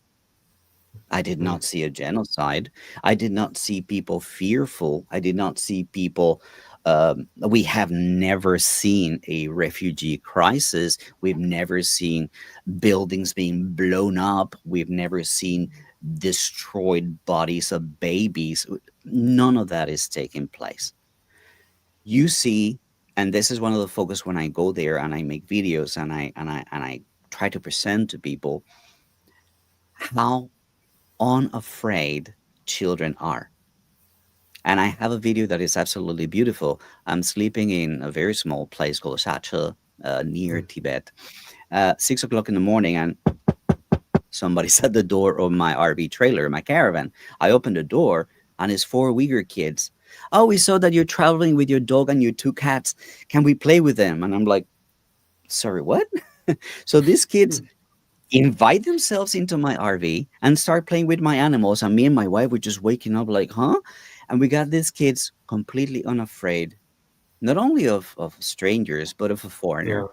I did Mhm. not see a genocide. I did not see people fearful. I did not see people. We have never seen a refugee crisis. We've never seen buildings being blown up. We've never seen destroyed bodies of babies. None of that is taking place. You see, and this is one of the focus when I go there and I make videos and I try to present to people how unafraid children are. And I have a video that is absolutely beautiful. I'm sleeping in a very small place called Shache, near Mhm. Tibet. 6 o'clock in the morning, and somebody's at the door of my RV trailer, my caravan. I open the door, and it's 4 Uyghur kids. Oh, we saw that you're traveling with your dog and your 2 cats. Can we play with them? And I'm like, sorry, what? So these kids Mhm. invite themselves into my RV and start playing with my animals. And me and my wife were just waking up like, huh? And we got these kids completely unafraid, not only of strangers, but of a Yeah. foreigner.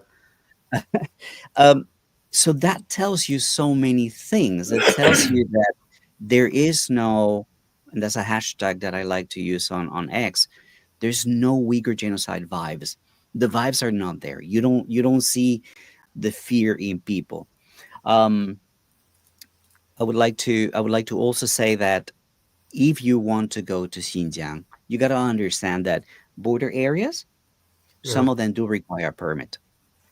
Um, so that tells you so many things. It tells you that there is no, and that's a hashtag that I like to use on X. There's no Uyghur genocide vibes. The vibes are not there. You don't see the fear in people. Um, I would like to also say that if you want to go to Xinjiang, you got to understand that border areas, Yeah. some of them do require a permit.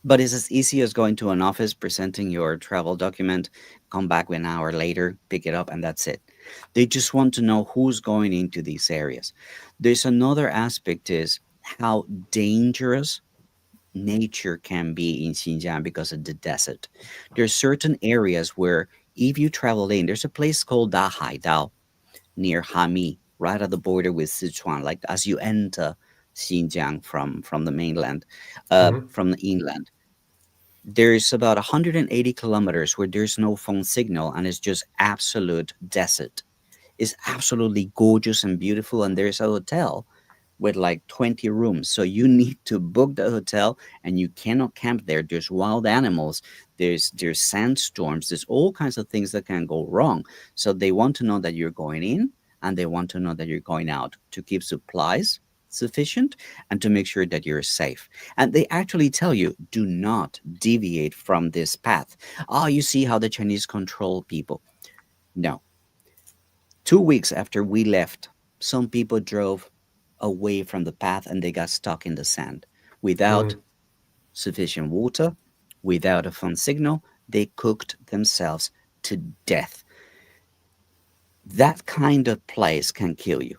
But it's as easy as going to an office, presenting your travel document, come back an hour later, pick it up, and that's it. They just want to know who's going into these areas. There's another aspect is how dangerous nature can be in Xinjiang because of the desert. There's certain areas where if you travel in, there's a place called Dahai Dao near Hami, right at the border with Sichuan, like as you enter Xinjiang from the mainland, Mhm. from the inland. There's about 180 kilometers where there's no phone signal and it's just absolute desert. It's absolutely gorgeous and beautiful, and there's a hotel with like 20 rooms. So you need to book the hotel and you cannot camp there. There's wild animals, there's sandstorms, there's all kinds of things that can go wrong. So they want to know that you're going in and they want to know that you're going out to keep supplies sufficient and to make sure that you're safe. And they actually tell you, do not deviate from this path. Oh, you see how the Chinese control people. No. 2 weeks after we left, some people drove away from the path and they got stuck in the sand without Mhm. sufficient water, without a phone signal, they cooked themselves to death. That kind of place can kill you.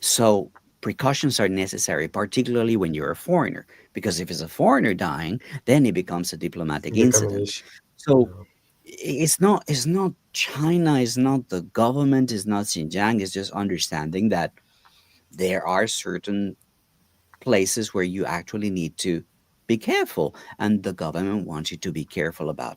So precautions are necessary, particularly when you're a foreigner, because if it's a foreigner dying, then it becomes a diplomatic become an incident. issue. So Yeah. it's not China, it's not the government, it's not Xinjiang, it's just understanding that there are certain places where you actually need to be careful, and the government wants you to be careful about.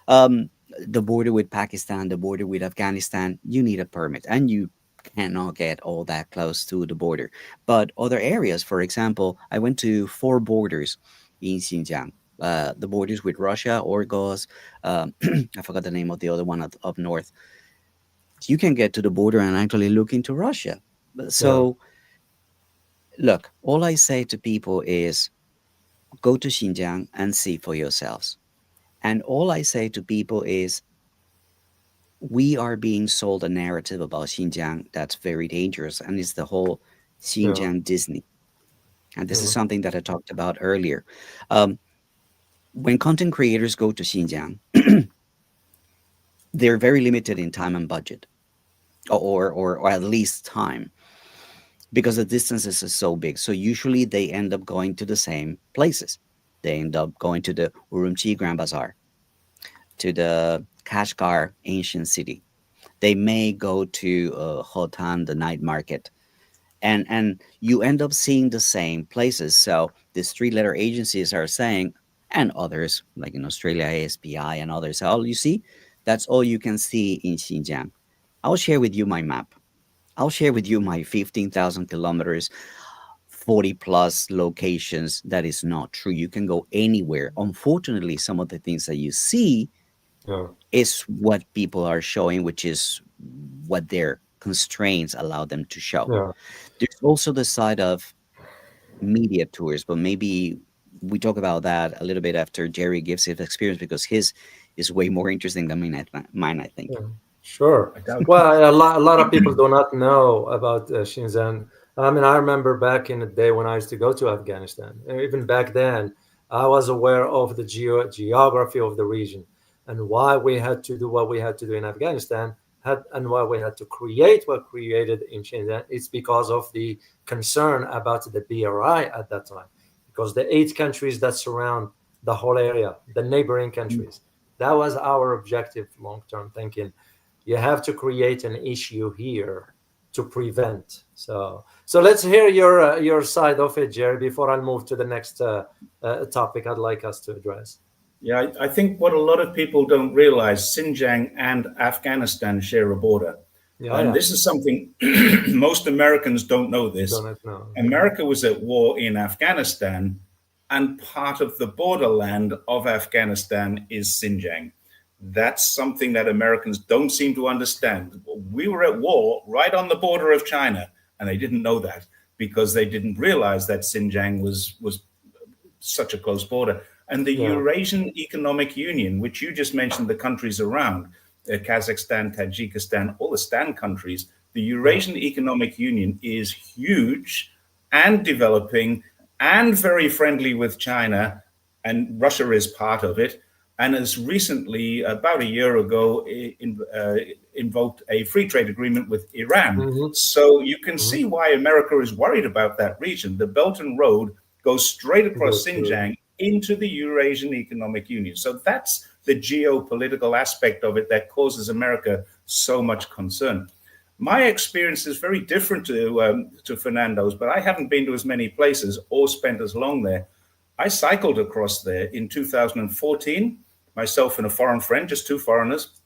Um, the border with Pakistan, the border with Afghanistan, you need a permit, and you cannot get all that close to the border. But other areas, for example, I went to four borders in Xinjiang. The borders with Russia, Orgos, I forgot the name of the other one up north. You can get to the border and actually look into Russia. Yeah. So, look, all I say to people is go to Xinjiang and see for yourselves. And all I say to people is we are being sold a narrative about Xinjiang that's very dangerous, and it's the whole Yeah. Xinjiang Disney. And this is Yeah. something that I talked about earlier. Um, when content creators go to Xinjiang, they're very limited in time and budget, or at least time, because the distances are so big. So usually they end up going to the same places. They end up going to the Urumqi Grand Bazaar, to the Kashgar ancient city. They may go to Hotan, the night market, and you end up seeing the same places. So these three-letter agencies are saying, and others like in Australia, ASPI and others, all you see, that's all you can see in Xinjiang. I'll share with you my map. I'll share with you my 15,000 kilometers, 40 plus locations. That is not true. You can go anywhere. Unfortunately, some of the things that you see Yeah. is what people are showing, which is what their constraints allow them to show. Yeah. There's also the side of media tours, but maybe we talk about that a little bit after Jerry gives his experience because his is way more interesting than mine, I think. Yeah, sure. I doubt. Well, a lot of people do not know about Shenzhen. I mean, I remember back in the day when I used to go to Afghanistan. Even back then, I was aware of the geography of the region and why we had to do what we had to do in Afghanistan, and why we had to create what created in Shenzhen. It's because of the concern about the BRI at that time, because the 8 countries that surround the whole area, the neighboring countries, that was our objective, long-term thinking. You have to create an issue here to prevent. So let's hear your side of it, Jerry, before I move to the next topic I'd like us to address. Yeah, I think what a lot of people don't realize, Xinjiang and Afghanistan share a border. Yeah, And yeah. this is something most Americans don't know this. Don't know. America was at war in Afghanistan, and part of the borderland of Afghanistan is Xinjiang. That's something that Americans don't seem to understand. We were at war right on the border of China, and they didn't know that because they didn't realize that Xinjiang was such a close border. And the Yeah. Eurasian Economic Union, which you just mentioned, the countries around Kazakhstan, Tajikistan, all the Stan countries, the Eurasian Economic Union is huge and developing and very friendly with China, and Russia is part of it. And as recently, about a year ago, invoked a free trade agreement with Iran. Mhm. So you can Mhm. see why America is worried about that region. The Belt and Road goes straight across Goes through. Xinjiang into the Eurasian Economic Union. So that's the geopolitical aspect of it that causes America so much concern. My experience is very different to Fernando's, but I haven't been to as many places or spent as long there. I cycled across there in 2014, myself and a foreign friend, just two foreigners,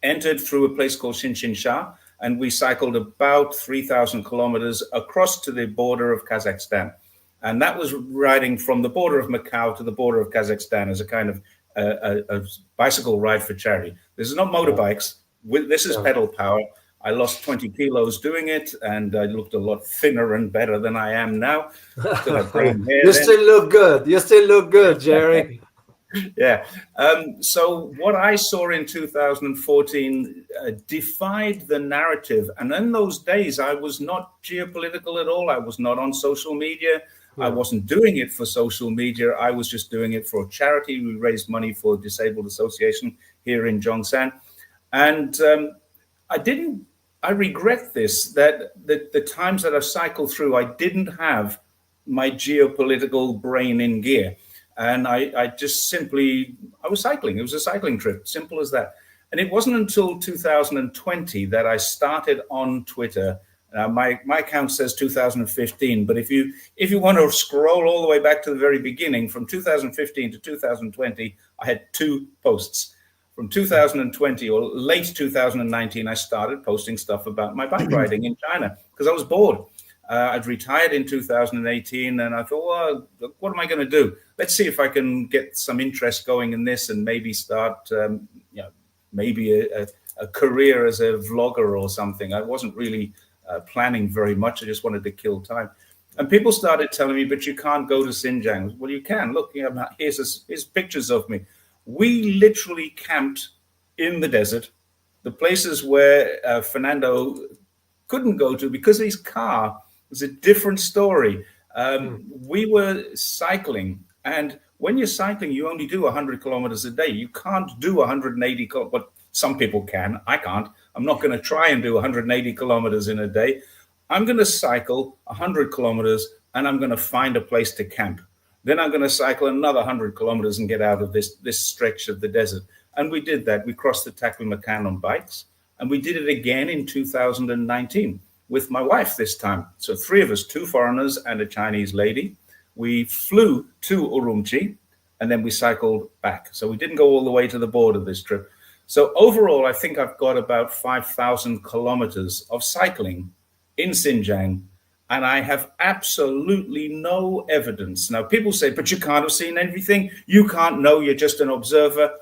entered through a place called Shinshin Sha, and we cycled about 3,000 kilometers across to the border of Kazakhstan. And that was riding from the border of Macau to the border of Kazakhstan as a kind of a bicycle ride for charity. This is not motorbikes. This is pedal power. I lost 20 kilos doing it, and I looked a lot thinner and better than I am now. Still have gray hair. You still look good. You still look good, Jerry. Yeah. So what I saw in 2014 defied the narrative. And in those days, I was not geopolitical at all. I was not on social media. I wasn't doing it for social media. I was just doing it for a charity. We raised money for a disabled association here in Zhongshan. And I regret this, that the times that I cycled through, I didn't have my geopolitical brain in gear. And I was cycling. It was a cycling trip, simple as that. And it wasn't until 2020 that I started on Twitter. My account says 2015, but if you want to scroll all the way back to the very beginning, from 2015 to 2020, I had 2 posts. From 2020 or late 2019, I started posting stuff about my bike riding in China because I was bored. I'd retired in 2018, and I thought, well, what am I going to do? Let's see if I can get some interest going in this and maybe start, maybe a career as a vlogger or something. I wasn't really planning very much. I just wanted to kill time. And people started telling me, but you can't go to Xinjiang. Well, you can. Look, here's pictures of me. We literally camped in the desert, the places where Fernando couldn't go to because his car was a different story. We were cycling, and when you're cycling, you only do 100 kilometers a day. You can't do 180 kilometers, but some people can. I can't. I'm not going to try and do 180 kilometers in a day. I'm going to cycle 100 kilometers, and I'm going to find a place to camp. Then I'm going to cycle another 100 kilometers and get out of this stretch of the desert. And we did that. We crossed the Taklamakan on bikes. And we did it again in 2019 with my wife this time. So 3 of us, 2 foreigners and a Chinese lady. We flew to Urumqi and then we cycled back. So we didn't go all the way to the border this trip. So overall, I think I've got about 5,000 kilometers of cycling in Xinjiang. And I have absolutely no evidence. Now, people say, but you can't have seen everything. You can't know. You're just an observer.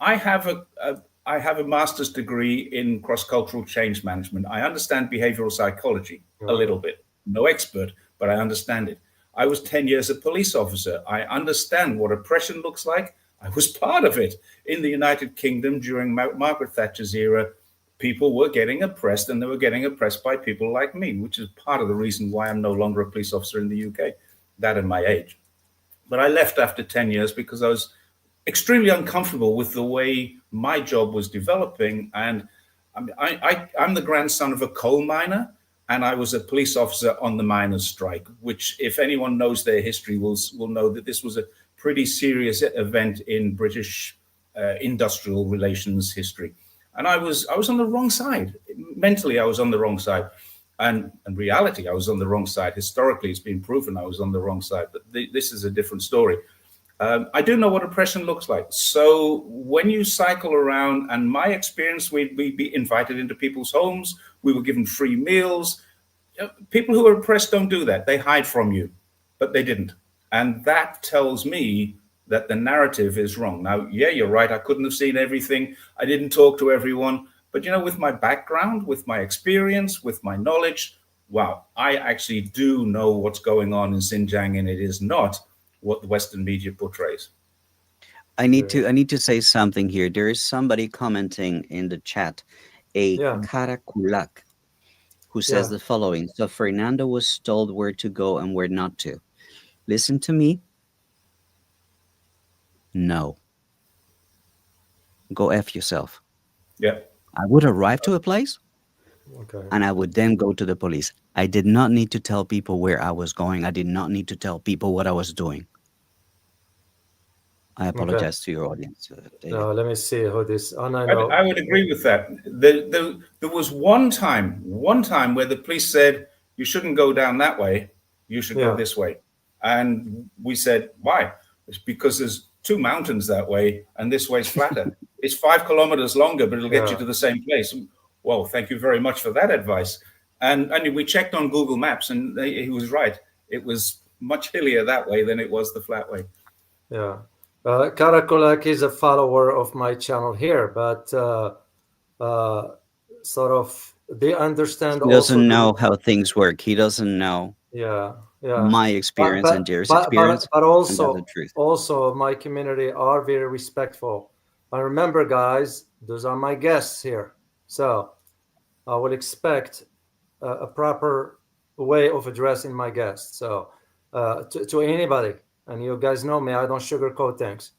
I have a master's degree in cross-cultural change management. I understand behavioral psychology a little bit. No expert, but I understand it. I was 10 years a police officer. I understand what oppression looks like. I was part of it. In the United Kingdom during Margaret Thatcher's era, people were getting oppressed, and they were getting oppressed by people like me, which is part of the reason why I'm no longer a police officer in the UK, that and my age. But I left after 10 years because I was extremely uncomfortable with the way my job was developing. And I'm the grandson of a coal miner, and I was a police officer on the miners' strike, which, if anyone knows their history, will know that this was a pretty serious event in British industrial relations history. And I was on the wrong side. Mentally, I was on the wrong side. And in reality, I was on the wrong side. Historically, it's been proven I was on the wrong side. But this is a different story. I do know what oppression looks like. So when you cycle around, and my experience, we'd be invited into people's homes. We were given free meals. People who are oppressed don't do that. They hide from you. But they didn't. And that tells me that the narrative is wrong. Now, yeah, you're right. I couldn't have seen everything. I didn't talk to everyone. But, with my background, with my experience, with my knowledge, wow, I actually do know what's going on in Xinjiang, and it is not what the Western media portrays. I need to say something here. There is somebody commenting in the chat, Kakak, who says the following. So Fernando was told where to go and where not to. Listen to me. No. Go F yourself. Yeah. I would arrive to a place, and I would then go to the police. I did not need to tell people where I was going. I did not need to tell people what I was doing. I apologize to your audience. No, let me see who this. Oh, no, I would agree with that. There was one time where the police said, you shouldn't go down that way. You should go this way. And we said, why? It's because there's 2 mountains that way, and this way's flatter. It's 5 kilometers longer, but it'll get you to the same place. Well, thank you very much for that advice. And we checked on Google Maps, and he was right. It was much hillier that way than it was the flat way. Yeah. Karakolak is a follower of my channel here, but sort of they understand. He doesn't know how things work. He doesn't know. My experience and Jerry's experience. But also my community are very respectful. And remember, guys, those are my guests here. So I would expect a proper way of addressing my guests. So to anybody. And you guys know me, I don't sugarcoat things.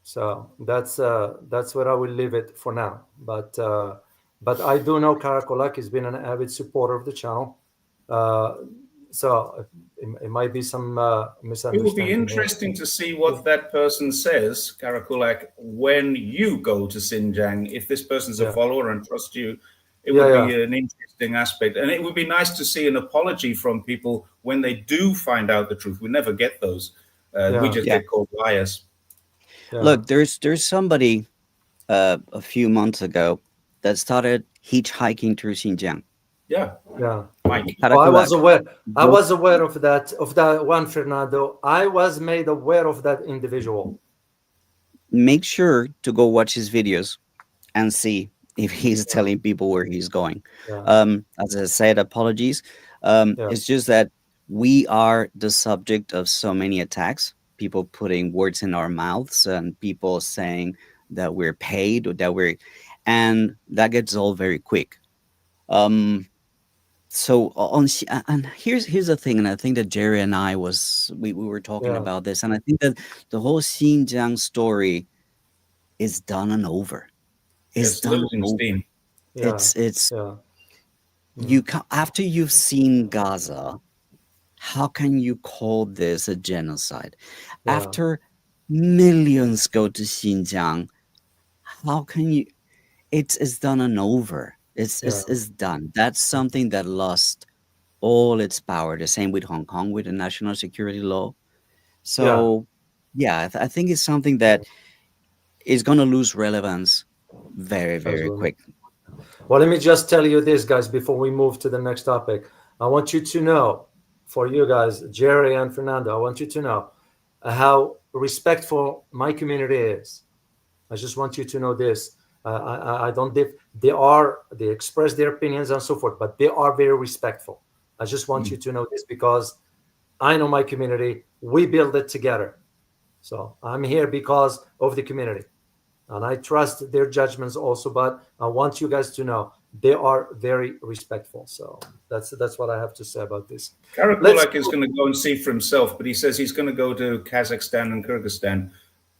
So that's where I will leave it for now. But I do know Karakolak has been an avid supporter of the channel. Uh, so it might be some It will be misunderstanding here. interesting to see what that person says, Karakulak, when you go to Xinjiang. If this person's a Yeah. follower and trusts you, it Yeah, would yeah. be an interesting aspect. And it would be nice to see an apology from people when they do find out the truth. We never get those. We Yeah. just Yeah. get called liars. Yeah. Look, there's somebody a few months ago that started hitchhiking through Xinjiang. Yeah, Yeah. Mike. Oh, I was Karakulak, aware. I go was aware of that one, Fernando. I was made aware of that individual. make sure to go watch his videos and see if he's Yeah. telling people where he's going. Yeah. As I said, apologies. Yeah. It's just that we are the subject of so many attacks, people putting words in our mouths and people saying that we're paid or that we're, and that gets old very quick. Um, so and here's the thing, and I think that Jerry and I we were talking Yeah. about this, and I think that the whole Xinjiang story is done and over. It's It's done and losing over. steam. Yeah. It's Yeah. you can after you've seen Gaza, how can you call this a genocide? Yeah. After millions go to Xinjiang, how can you? It's done and over. Yeah. It's done. That's something that lost all its power. The same with Hong Kong with the national security law. Yeah. So yeah, I think it's something that is going to lose relevance very As very well. quick. Well, let me just tell you this, guys, before we move to the next topic. I want you to know, for you guys, Jerry and Fernando, I want you to know how respectful my community is. I just want you to know this. I don't. They express their opinions and so forth, but they are very respectful. I just want you Mm. to know this because I know my community. We build it together. So I'm here because of the community. And I trust their judgments also, but I want you guys to know they are very respectful. So that's what I have to say about this. Let's Karakulak is going to go and see for himself, but he says he's going to go to Kazakhstan and Kyrgyzstan.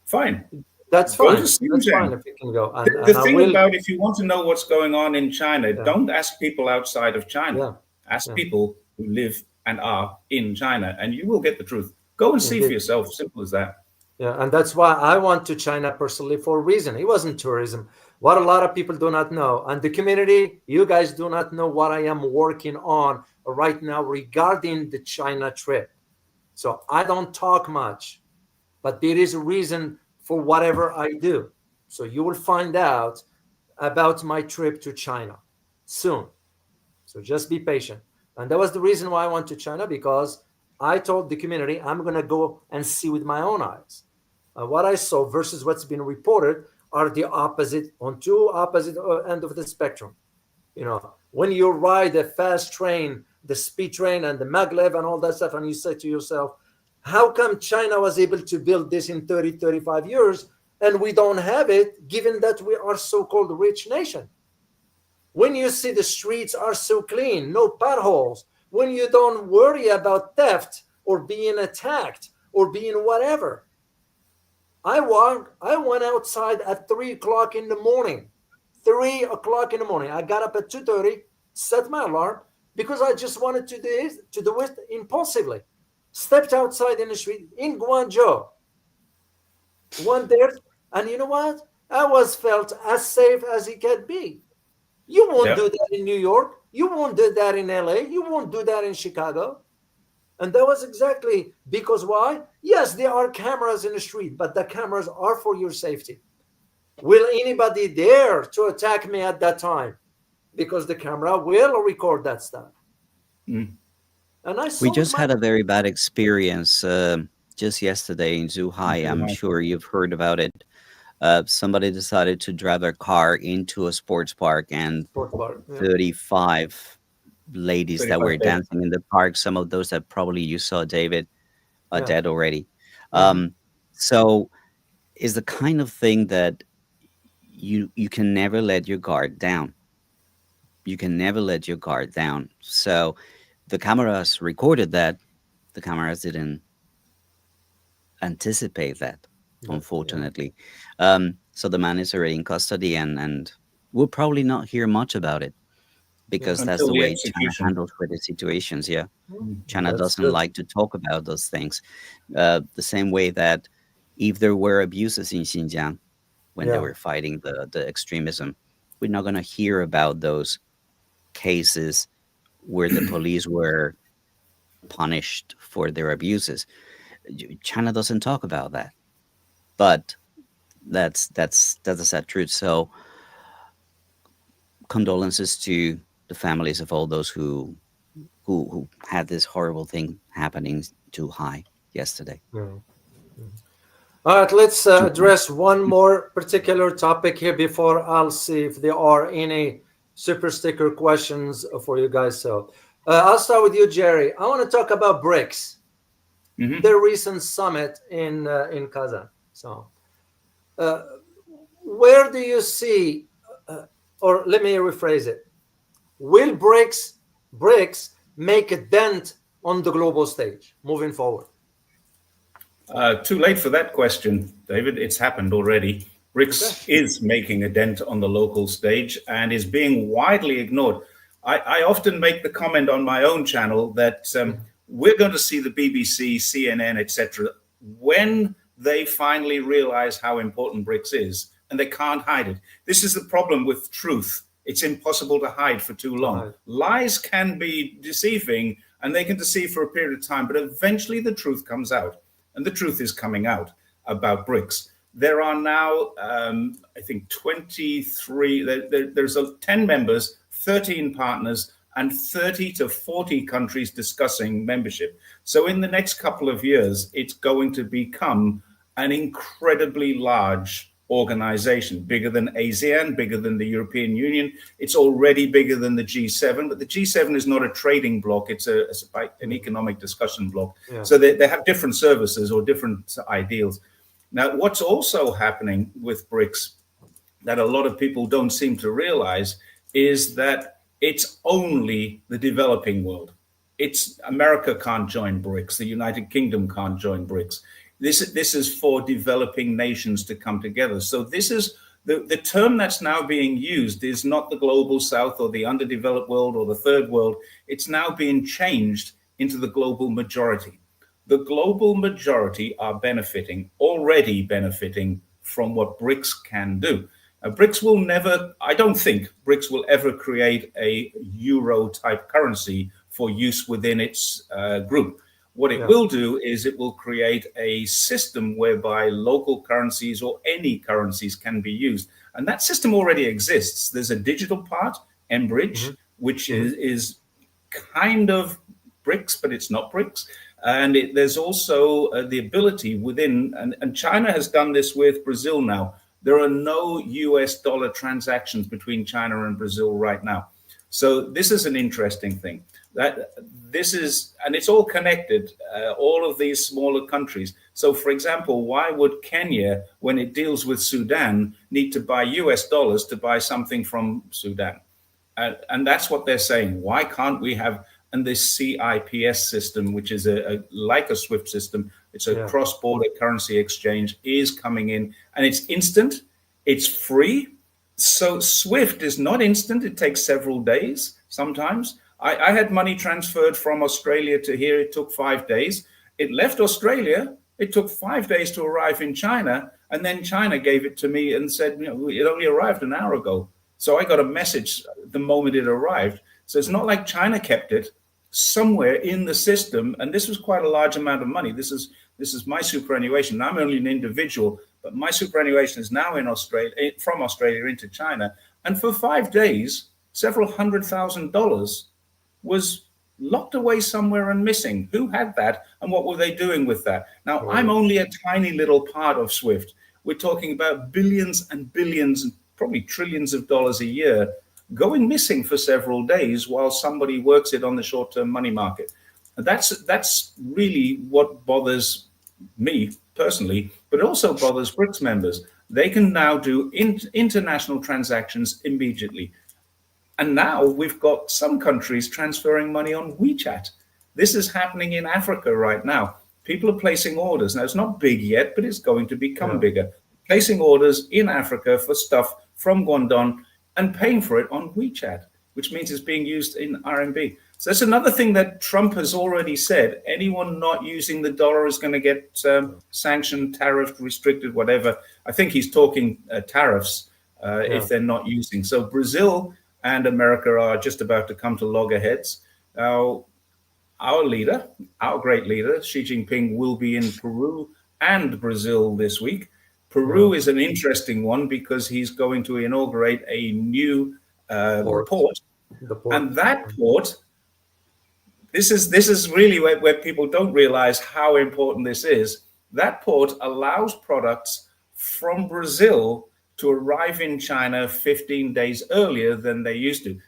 Fine. That's Go to fine. That's fine Xinjiang. if you can go. The And I thing will. about if you want to know what's going on in China, Yeah, don't ask people outside of China. yeah, Ask yeah. people who live and are in China, and you will get the truth. Go and see for Indeed. yourself. Simple as that. Yeah, and that's why I went to China personally for a reason. It wasn't tourism. What a lot of people do not know, and the community, you guys do not know what I am working on right now regarding the China trip. So I don't talk much, but there is a reason for whatever I do. So you will find out about my trip to China soon. So just be patient. And that was the reason why I went to China, because I told the community I'm going to go and see with my own eyes. What I saw versus what's been reported are the opposite, on two opposite end of the spectrum. When you ride a fast train, the speed train and the maglev and all that stuff, and you say to yourself, how come China was able to build this in 30, 35 years and we don't have it, given that we are so-called rich nation? When you see the streets are so clean, no potholes, when you don't worry about theft or being attacked or being whatever. I went outside at 3 o'clock in the morning. 3 o'clock in the morning. I got up at 2:30, set my alarm because I just wanted to do it impulsively. Stepped outside in the street in Guangzhou. Went there, and you know what? I was felt as safe as it can be. You won't Yeah. do that in New York. You won't do that in LA. You won't do that in Chicago. And that was exactly because why? Yes, there are cameras in the street, but the cameras are for your safety. Will anybody dare to attack me at that time? Because the camera will record that stuff. Mm. And I We saw just my. had a very bad experience just yesterday in Zhuhai. I'm Zhuhai. sure you've heard about it. Somebody decided to drive their car into a sports park, and Sports bar. Yeah. 35 ladies that 35 were days. dancing in the park. Some of those that probably you saw, David, are Yeah. dead already. Mhm. So is the kind of thing that you can never let your guard down. You can never let your guard down. So the cameras recorded that. The cameras didn't anticipate that, unfortunately. So the man is already in custody, and we'll probably not hear much about it because that's Until the the way China execution. handles critical situations. Yeah, China That's doesn't good. like to talk about those things. The same way that if there were abuses in Xinjiang when they Yeah. were fighting the extremism, we're not going to hear about those cases where the police were punished for their abuses. China doesn't talk about that, but that's a sad truth. So condolences to the families of all those who had this horrible thing happening to Hai yesterday. Yeah. All right, let's Two points. address one more particular topic here before I'll see if there are any super sticker questions for you guys. So I'll start with you, Jerry. I want to talk about BRICS, their recent summit in Kazan. So uh, where do you see, or let me rephrase it, will BRICS make a dent on the global stage moving forward? Too late for that question, David. It's happened already. BRICS is making a dent on the local stage and is being widely ignored. I often make the comment on my own channel that we're going to see the BBC, CNN, etc. when they finally realize how important BRICS is, and they can't hide it. This is the problem with truth. It's impossible to hide for too long. Lies can be deceiving, and they can deceive for a period of time, but eventually the truth comes out. And the truth is coming out about BRICS. There are now, I think, 23, there's 10 members, 13 partners, and 30 to 40 countries discussing membership. So in the next couple of years, it's going to become an incredibly large organization, bigger than ASEAN, bigger than the European Union. It's already bigger than the G7, but the G7 is not a trading bloc. It's an economic discussion bloc. Yeah. So they have different services or different ideals. Now, what's also happening with BRICS that a lot of people don't seem to realize is that it's only the developing world. It's America can't join BRICS. The United Kingdom can't join BRICS. This is for developing nations to come together. So this is the term that's now being used is not the global south or the underdeveloped world or the third world. It's now being changed into the global majority. The global majority are already benefiting from what BRICS can do. BRICS will never, I don't think BRICS will ever create a euro type currency for use within its group. What it will do is it will create a system whereby local currencies or any currencies can be used. And that system already exists. There's a digital part, mBridge, which is kind of BRICS, but it's not BRICS. And there's also the ability within, and China has done this with Brazil now. There are no US dollar transactions between China and Brazil right now. So this is an interesting thing. And it's all connected, all of these smaller countries. So, for example, why would Kenya, when it deals with Sudan, need to buy US dollars to buy something from Sudan? And that's what they're saying. Why can't we have, and this CIPS system, which is like a SWIFT system, it's a cross-border currency exchange, is coming in, and it's instant, it's free. So SWIFT is not instant. It takes several days sometimes. I had money transferred from Australia to here. It took 5 days. It left Australia. It took 5 days to arrive in China. And then China gave it to me and said, it only arrived an hour ago. So I got a message the moment it arrived. So it's not like China kept it somewhere in the system. And this was quite a large amount of money. This is my superannuation. I'm only an individual, but my superannuation is now in Australia, from Australia into China. And for 5 days, several $100,000 was locked away somewhere and missing. Who had that, and what were they doing with that? Now, I'm only a tiny little part of SWIFT. We're talking about billions and billions, and probably trillions of dollars a year going missing for several days while somebody works it on the short-term money market. And that's really what bothers me personally, but it also bothers BRICS members. They can now do international transactions immediately. And now we've got some countries transferring money on WeChat. This is happening in Africa right now. People are placing orders. Now, it's not big yet, but it's going to become bigger. Placing orders in Africa for stuff from Guangdong and paying for it on WeChat, which means it's being used in RMB. So that's another thing that Trump has already said. Anyone not using the dollar is going to get sanctioned, tariffed, restricted, whatever. I think he's talking tariffs if they're not using. So Brazil and America are just about to come to loggerheads. Now, our leader, our great leader, Xi Jinping, will be in Peru and Brazil this week. Peru is an interesting one because he's going to inaugurate a new port. And that port, this is really where people don't realize how important this is. That port allows products from Brazil to arrive in China 15 days earlier than they used to.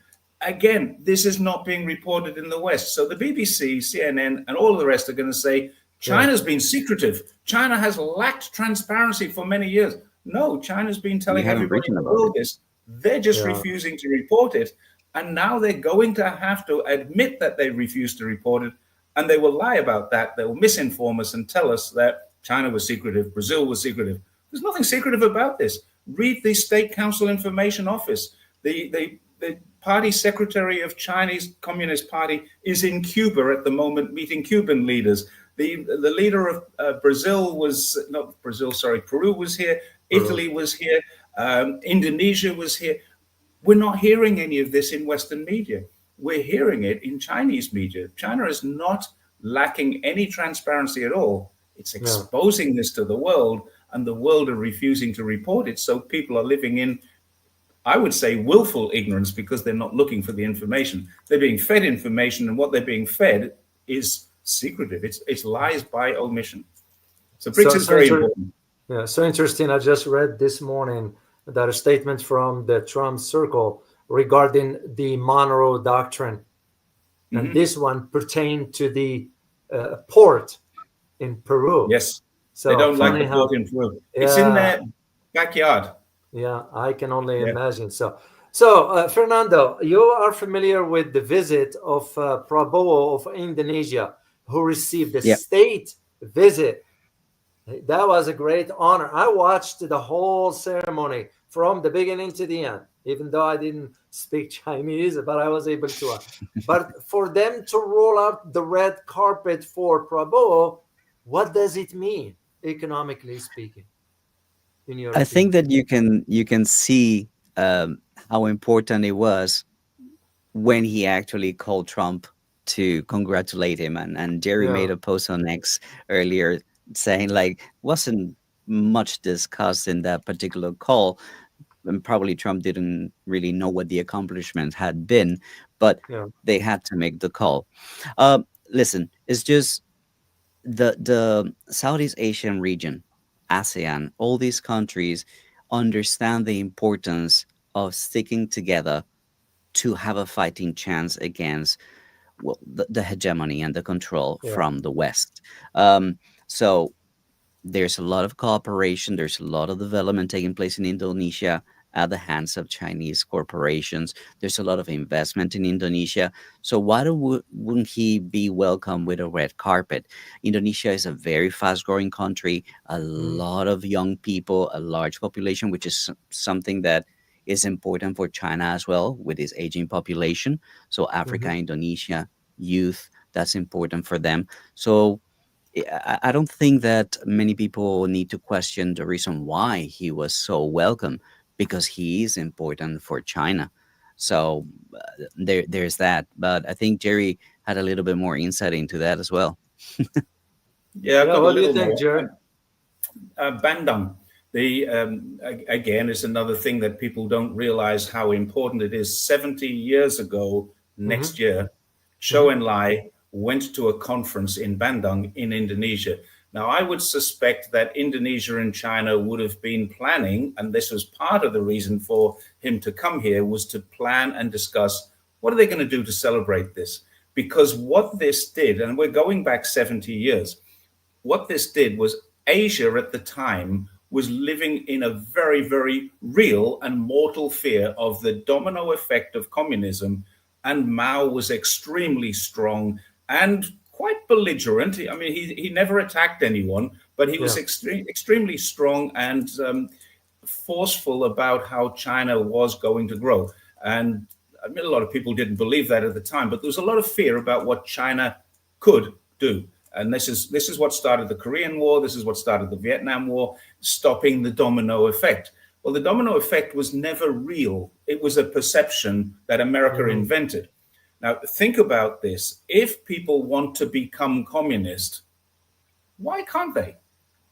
Again, this is not being reported in the West. So the BBC, CNN, and all of the rest are going to say, China's been secretive. China has lacked transparency for many years. No, China's been telling everybody in the world this. They're just refusing to report it. And now they're going to have to admit that they refuse to report it. And they will lie about that. They will misinform us and tell us that China was secretive, Brazil was secretive. There's nothing secretive about this. Read the State Council Information Office. The party secretary of Chinese Communist Party is in Cuba at the moment meeting Cuban leaders. The leader of Peru was here. Italy was here. Indonesia was here. We're not hearing any of this in Western media. We're hearing it in Chinese media. China is not lacking any transparency at all. It's exposing this to the world, and the world are refusing to report it. So people are living in, I would say, willful ignorance because they're not looking for the information. They're being fed information, and what they're being fed is secretive. It's lies by omission. So BRICS is very important. Yeah, so interesting. I just read this morning that a statement from the Trump circle regarding the Monroe Doctrine. And this one pertained to the port in Peru. Yes, so they don't like the port in Peru. It's in their backyard. Yeah, I can only imagine. So Fernando, you are familiar with the visit of Prabowo of Indonesia, who received a state visit. That was a great honor. I watched the whole ceremony from the beginning to the end, even though I didn't speak Chinese, but I was able to. But for them to roll out the red carpet for Prabowo, what does it mean, economically speaking? I think that you can see how important it was when he actually called Trump to congratulate him, and Jerry made a post on X earlier saying like wasn't much discussed in that particular call, and probably Trump didn't really know what the accomplishment had been, but they had to make the call. Listen, it's just the Southeast Asian region, ASEAN, all these countries understand the importance of sticking together to have a fighting chance against the hegemony and the control from the West. So there's a lot of cooperation. There's a lot of development taking place in Indonesia at the hands of Chinese corporations. There's a lot of investment in Indonesia. So why wouldn't he be welcome with a red carpet? Indonesia is a very fast-growing country, a lot of young people, a large population, which is something that is important for China as well with its aging population. So Africa, Indonesia, youth, that's important for them. So I don't think that many people need to question the reason why he was so welcome, because he is important for China. So there's that. But I think Jerry had a little bit more insight into that as well. What do you think, Jerry? Bandung. Again, it's another thing that people don't realize how important it is. 70 years ago, next year, Zhou Enlai went to a conference in Bandung in Indonesia. Now, I would suspect that Indonesia and China would have been planning, and this was part of the reason for him to come here, was to plan and discuss what are they going to do to celebrate this? Because what this did, and we're going back 70 years, what this did was Asia at the time was living in a very, very real and mortal fear of the domino effect of communism. And Mao was extremely strong and quite belligerent. I mean, he never attacked anyone, but he was extremely strong and forceful about how China was going to grow. And I mean, a lot of people didn't believe that at the time, but there was a lot of fear about what China could do. And this is what started the Korean War. This is what started the Vietnam War, stopping the domino effect. Well, the domino effect was never real. It was a perception that America invented. Now, think about this. If people want to become communist, why can't they?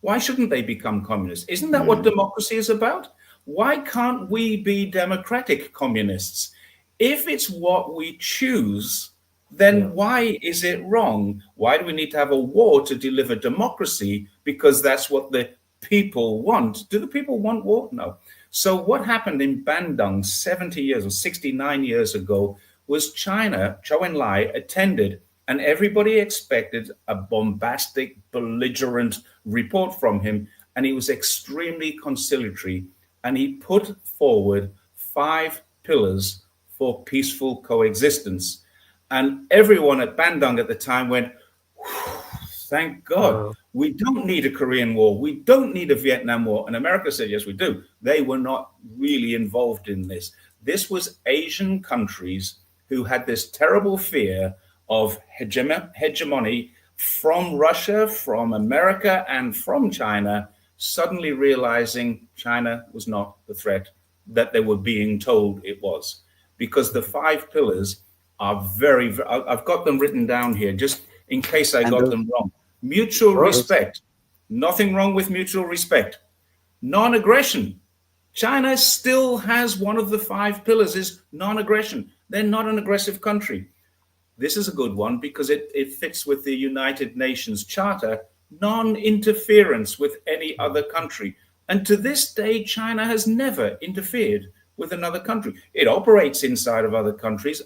Why shouldn't they become communist? Isn't that what democracy is about? Why can't we be democratic communists? If it's what we choose, then why is it wrong? Why do we need to have a war to deliver democracy? Because that's what the people want. Do the people want war? No. So what happened in Bandung 70 years or 69 years ago was China, Zhou Enlai attended, and everybody expected a bombastic, belligerent report from him. And he was extremely conciliatory. And he put forward 5 pillars for peaceful coexistence. And everyone at Bandung at the time went, thank God, we don't need a Korean War. We don't need a Vietnam War. And America said, yes, we do. They were not really involved in this. This was Asian countries who had this terrible fear of hegemony from Russia, from America, and from China, suddenly realizing China was not the threat that they were being told it was. Because the 5 pillars are very, I've got them written down here, just in case I got them wrong. Mutual respect. Nothing wrong with mutual respect. Non-aggression. China still has one of the 5 pillars is non-aggression. They're not an aggressive country. This is a good one because it fits with the United Nations Charter, non-interference with any other country. And to this day, China has never interfered with another country. It operates inside of other countries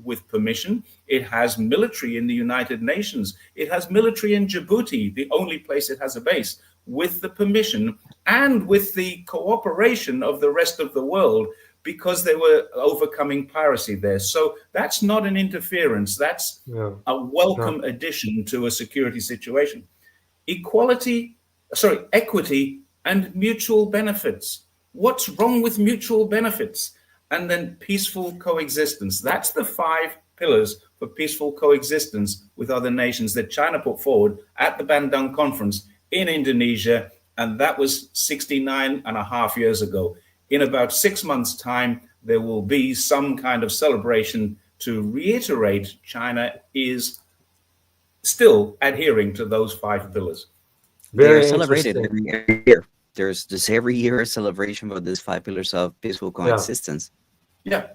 with permission. It has military in the United Nations. It has military in Djibouti, the only place it has a base, with the permission and with the cooperation of the rest of the world, because they were overcoming piracy there. So that's not an interference. That's a welcome addition to a security situation. Equity and mutual benefits. What's wrong with mutual benefits? And then peaceful coexistence. That's the 5 pillars for peaceful coexistence with other nations that China put forward at the Bandung Conference in Indonesia. And that was 69 and a half years ago. In about 6 months' time, there will be some kind of celebration to reiterate China is still adhering to those 5 pillars. They're celebrated every year. There's just every year a celebration of these 5 pillars of peaceful coexistence. Yeah.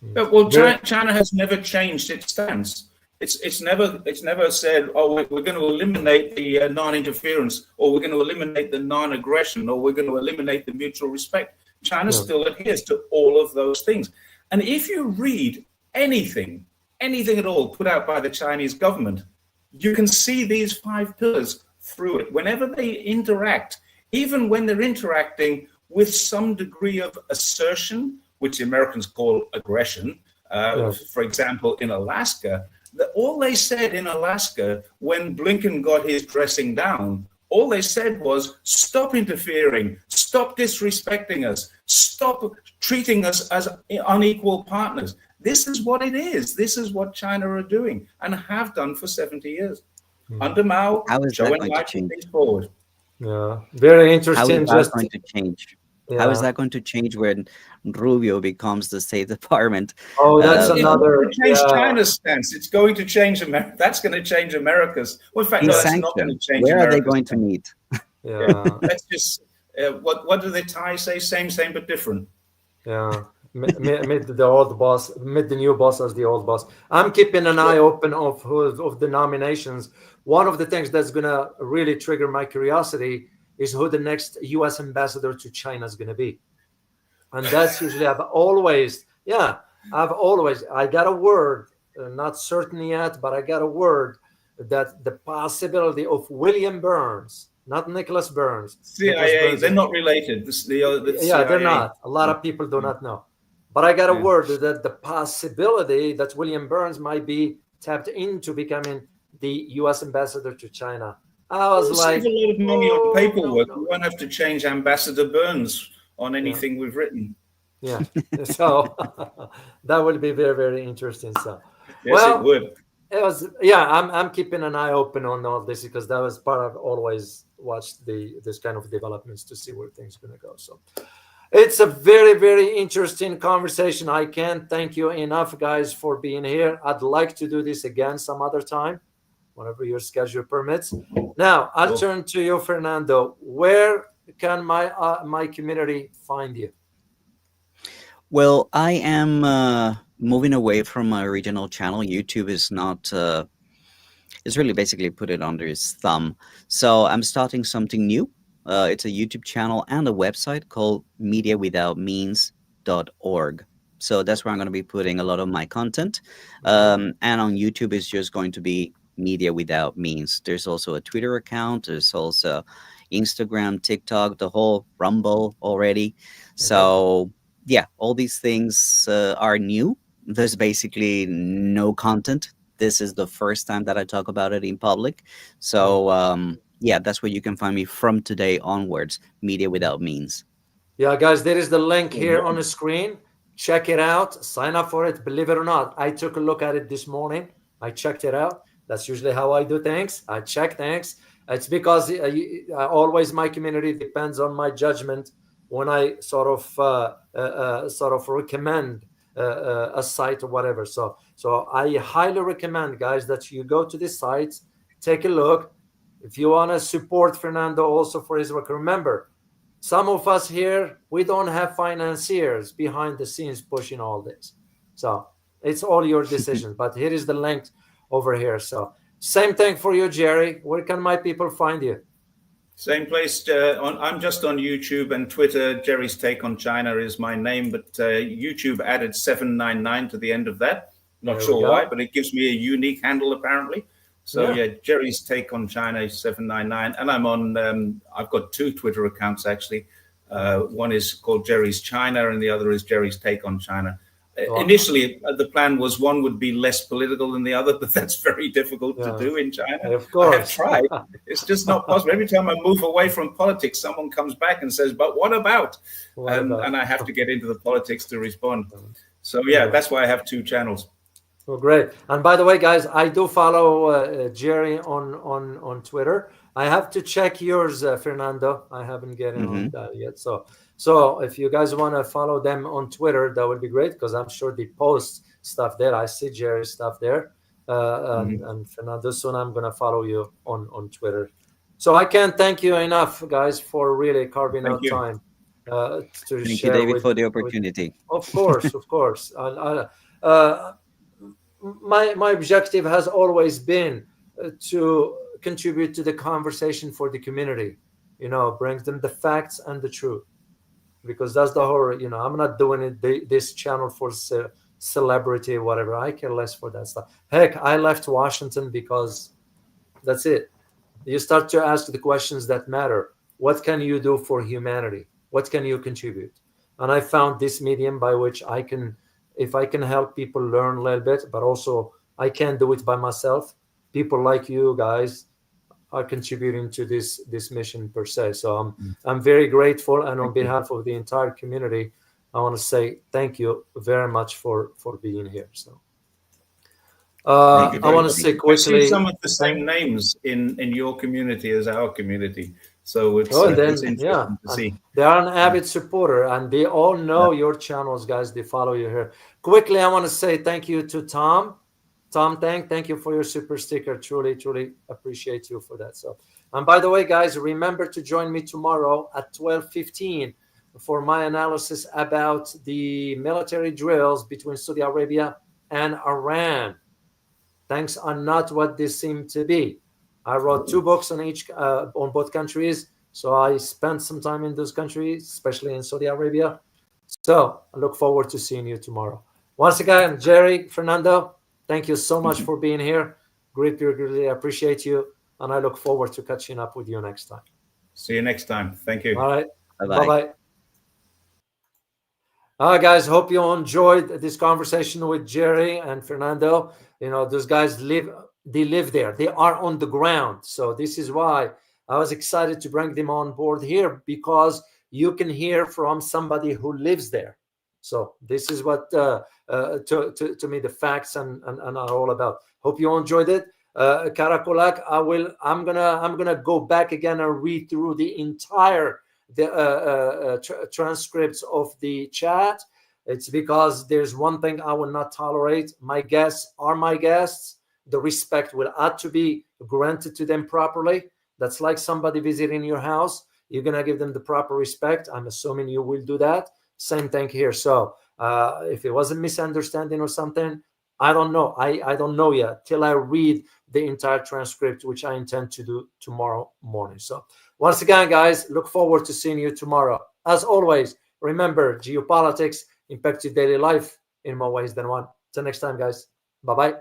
Well, China has never changed its stance. It's never said, oh, we're going to eliminate the non-interference, or we're going to eliminate the non-aggression, or we're going to eliminate the mutual respect. China still adheres to all of those things. And if you read anything at all put out by the Chinese government, you can see these 5 pillars through it. Whenever they interact, even when they're interacting with some degree of assertion, which the Americans call aggression, for example, in Alaska, all they said in Alaska when Blinken got his dressing down, all they said was, stop interfering, stop disrespecting us, stop treating us as unequal partners. This is what it is. This is what China are doing and have done for 70 years. Under Mao, Zhou Enlai took things forward. Yeah, very interesting. How is that going to change? How is that going to change when Rubio becomes the State Department? Oh, that's another. It's going to change China's stance. It's going to change America. That's going to change America's. Well, in fact, no, that's not going to change. Where are they going to meet? Yeah. Let's just. What do the Thai say? Same, but different. Yeah. Meet the old boss. Meet the new boss as the old boss. I'm keeping an eye open of the nominations. One of the things that's gonna really trigger my curiosity is who the next U.S. ambassador to China is gonna be, and that's usually I got a word, not certain yet, but I got a word that the possibility of William Burns not Nicholas Burns. Nicholas CIA, Burns they're is, not related. The yeah, they're CIA. not. A lot of people do not know. But I got a Yeah. word that the possibility that William Burns might be tapped into becoming the U.S. ambassador to China. I was We'll like, save a lot of money on oh, paperwork. no. We won't have to change Ambassador Burns on anything we've written. Yeah. So that would be very, very interesting. So, Yes, well, it would. it was, yeah, I'm keeping an eye open on all this because that was part of always watch this kind of developments to see where things are going to go. So it's a very, very interesting conversation. I can't thank you enough, guys, for being here. I'd like to do this again some other time, whenever your schedule permits. Now, I'll turn to you, Fernando. Where can my community find you? Well, I am moving away from my original channel. YouTube is not. It's really basically put it under his thumb. So I'm starting something new. It's a YouTube channel and a website called mediawithoutmeans.org. So that's where I'm going to be putting a lot of my content. And on YouTube, it's just going to be Media Without Means. There's also a Twitter account. There's also Instagram, TikTok, the whole Rumble already. So yeah, all these things are new. There's basically no content. This is the first time that I talk about it in public. So yeah, that's where you can find me from today onwards, Media Without Means. Yeah, guys, there is the link here on the screen. Check it out. Sign up for it. Believe it or not, I took a look at it this morning. I checked it out. That's usually how I do things. I check things. It's because always my community depends on my judgment when I sort of recommend a site or whatever. So I highly recommend, guys, that you go to this site, take a look. If you want to support Fernando also for his work, remember, some of us here, we don't have financiers behind the scenes pushing all this. So it's all your decision. But here is the link over here. So same thing for you, Jerry. Where can my people find you? Same place. I'm just on YouTube and Twitter. Jerry's Take on China is my name, but YouTube added 799 to the end of that. Not sure why, but it gives me a unique handle apparently. So yeah, Jerry's Take on China is 799, and I'm on. I've got two Twitter accounts actually. One is called Jerry's China, and the other is Jerry's Take on China. Initially, the plan was one would be less political than the other, but that's very difficult to do in China. Of course. I have tried. It's just not possible. Every time I move away from politics, someone comes back and says, but what about? And I have to get into the politics to respond. So yeah, that's why I have two channels. Well, great. And by the way, guys, I do follow Jerry on Twitter. I have to check yours, Fernando. I haven't gotten on that yet. So if you guys want to follow them on Twitter, that would be great because I'm sure they post stuff there. I see Jerry's stuff there. And Fernando, soon I'm going to follow you on Twitter. So I can't thank you enough, guys, for really carving out time to thank share. Thank you, David, for the opportunity. Of course, of course. My objective has always been to contribute to the conversation for the community, bring them the facts and the truth, because that's the whole, I'm not doing this channel for celebrity or whatever. I care less for that stuff. Heck, I left Washington because that's it. You start to ask the questions that matter. What can you do for humanity? What can you contribute? And I found this medium by which if I can help people learn a little bit, but also I can't do it by myself. People like you guys are contributing to this mission per se. So I'm very grateful, and on behalf of the entire community, I want to say thank you very much for being here. So I want to say quickly. I see some of the same names in your community as our community. So it's interesting to see. They are an avid supporter, and they all know your channels, guys. They follow you here. Quickly, I want to say thank you to Tom. Tom, thank you for your super sticker. Truly, truly appreciate you for that. So, and by the way, guys, remember to join me tomorrow at 12:15 for my analysis about the military drills between Saudi Arabia and Iran. Things are not what they seem to be. I wrote 2 books on both countries, so I spent some time in those countries, especially in Saudi Arabia. So I look forward to seeing you tomorrow. Once again, Jerry, Fernando, thank you so much for being here. Greatly appreciate you, and I look forward to catching up with you next time. See you next time. Thank you. All right. Bye-bye. Bye-bye. All right, guys. Hope you enjoyed this conversation with Jerry and Fernando. You know, those guys they live there. They are on the ground. So this is why I was excited to bring them on board here, because you can hear from somebody who lives there. So this is what to me the facts and are all about. Hope you enjoyed it. Karakolak, I'm gonna go back again and read through the entire transcripts of the chat. It's because there's one thing I will not tolerate. My guests are my guests. The respect will have to be granted to them properly. That's like somebody visiting your house. You're gonna give them the proper respect. I'm assuming you will do that. Same thing here. So if it was a misunderstanding or something, I don't know. I don't know yet till I read the entire transcript, which I intend to do tomorrow morning. So once again, guys, look forward to seeing you tomorrow. As always, remember, geopolitics impacts your daily life in more ways than one. Till next time, guys. Bye-bye.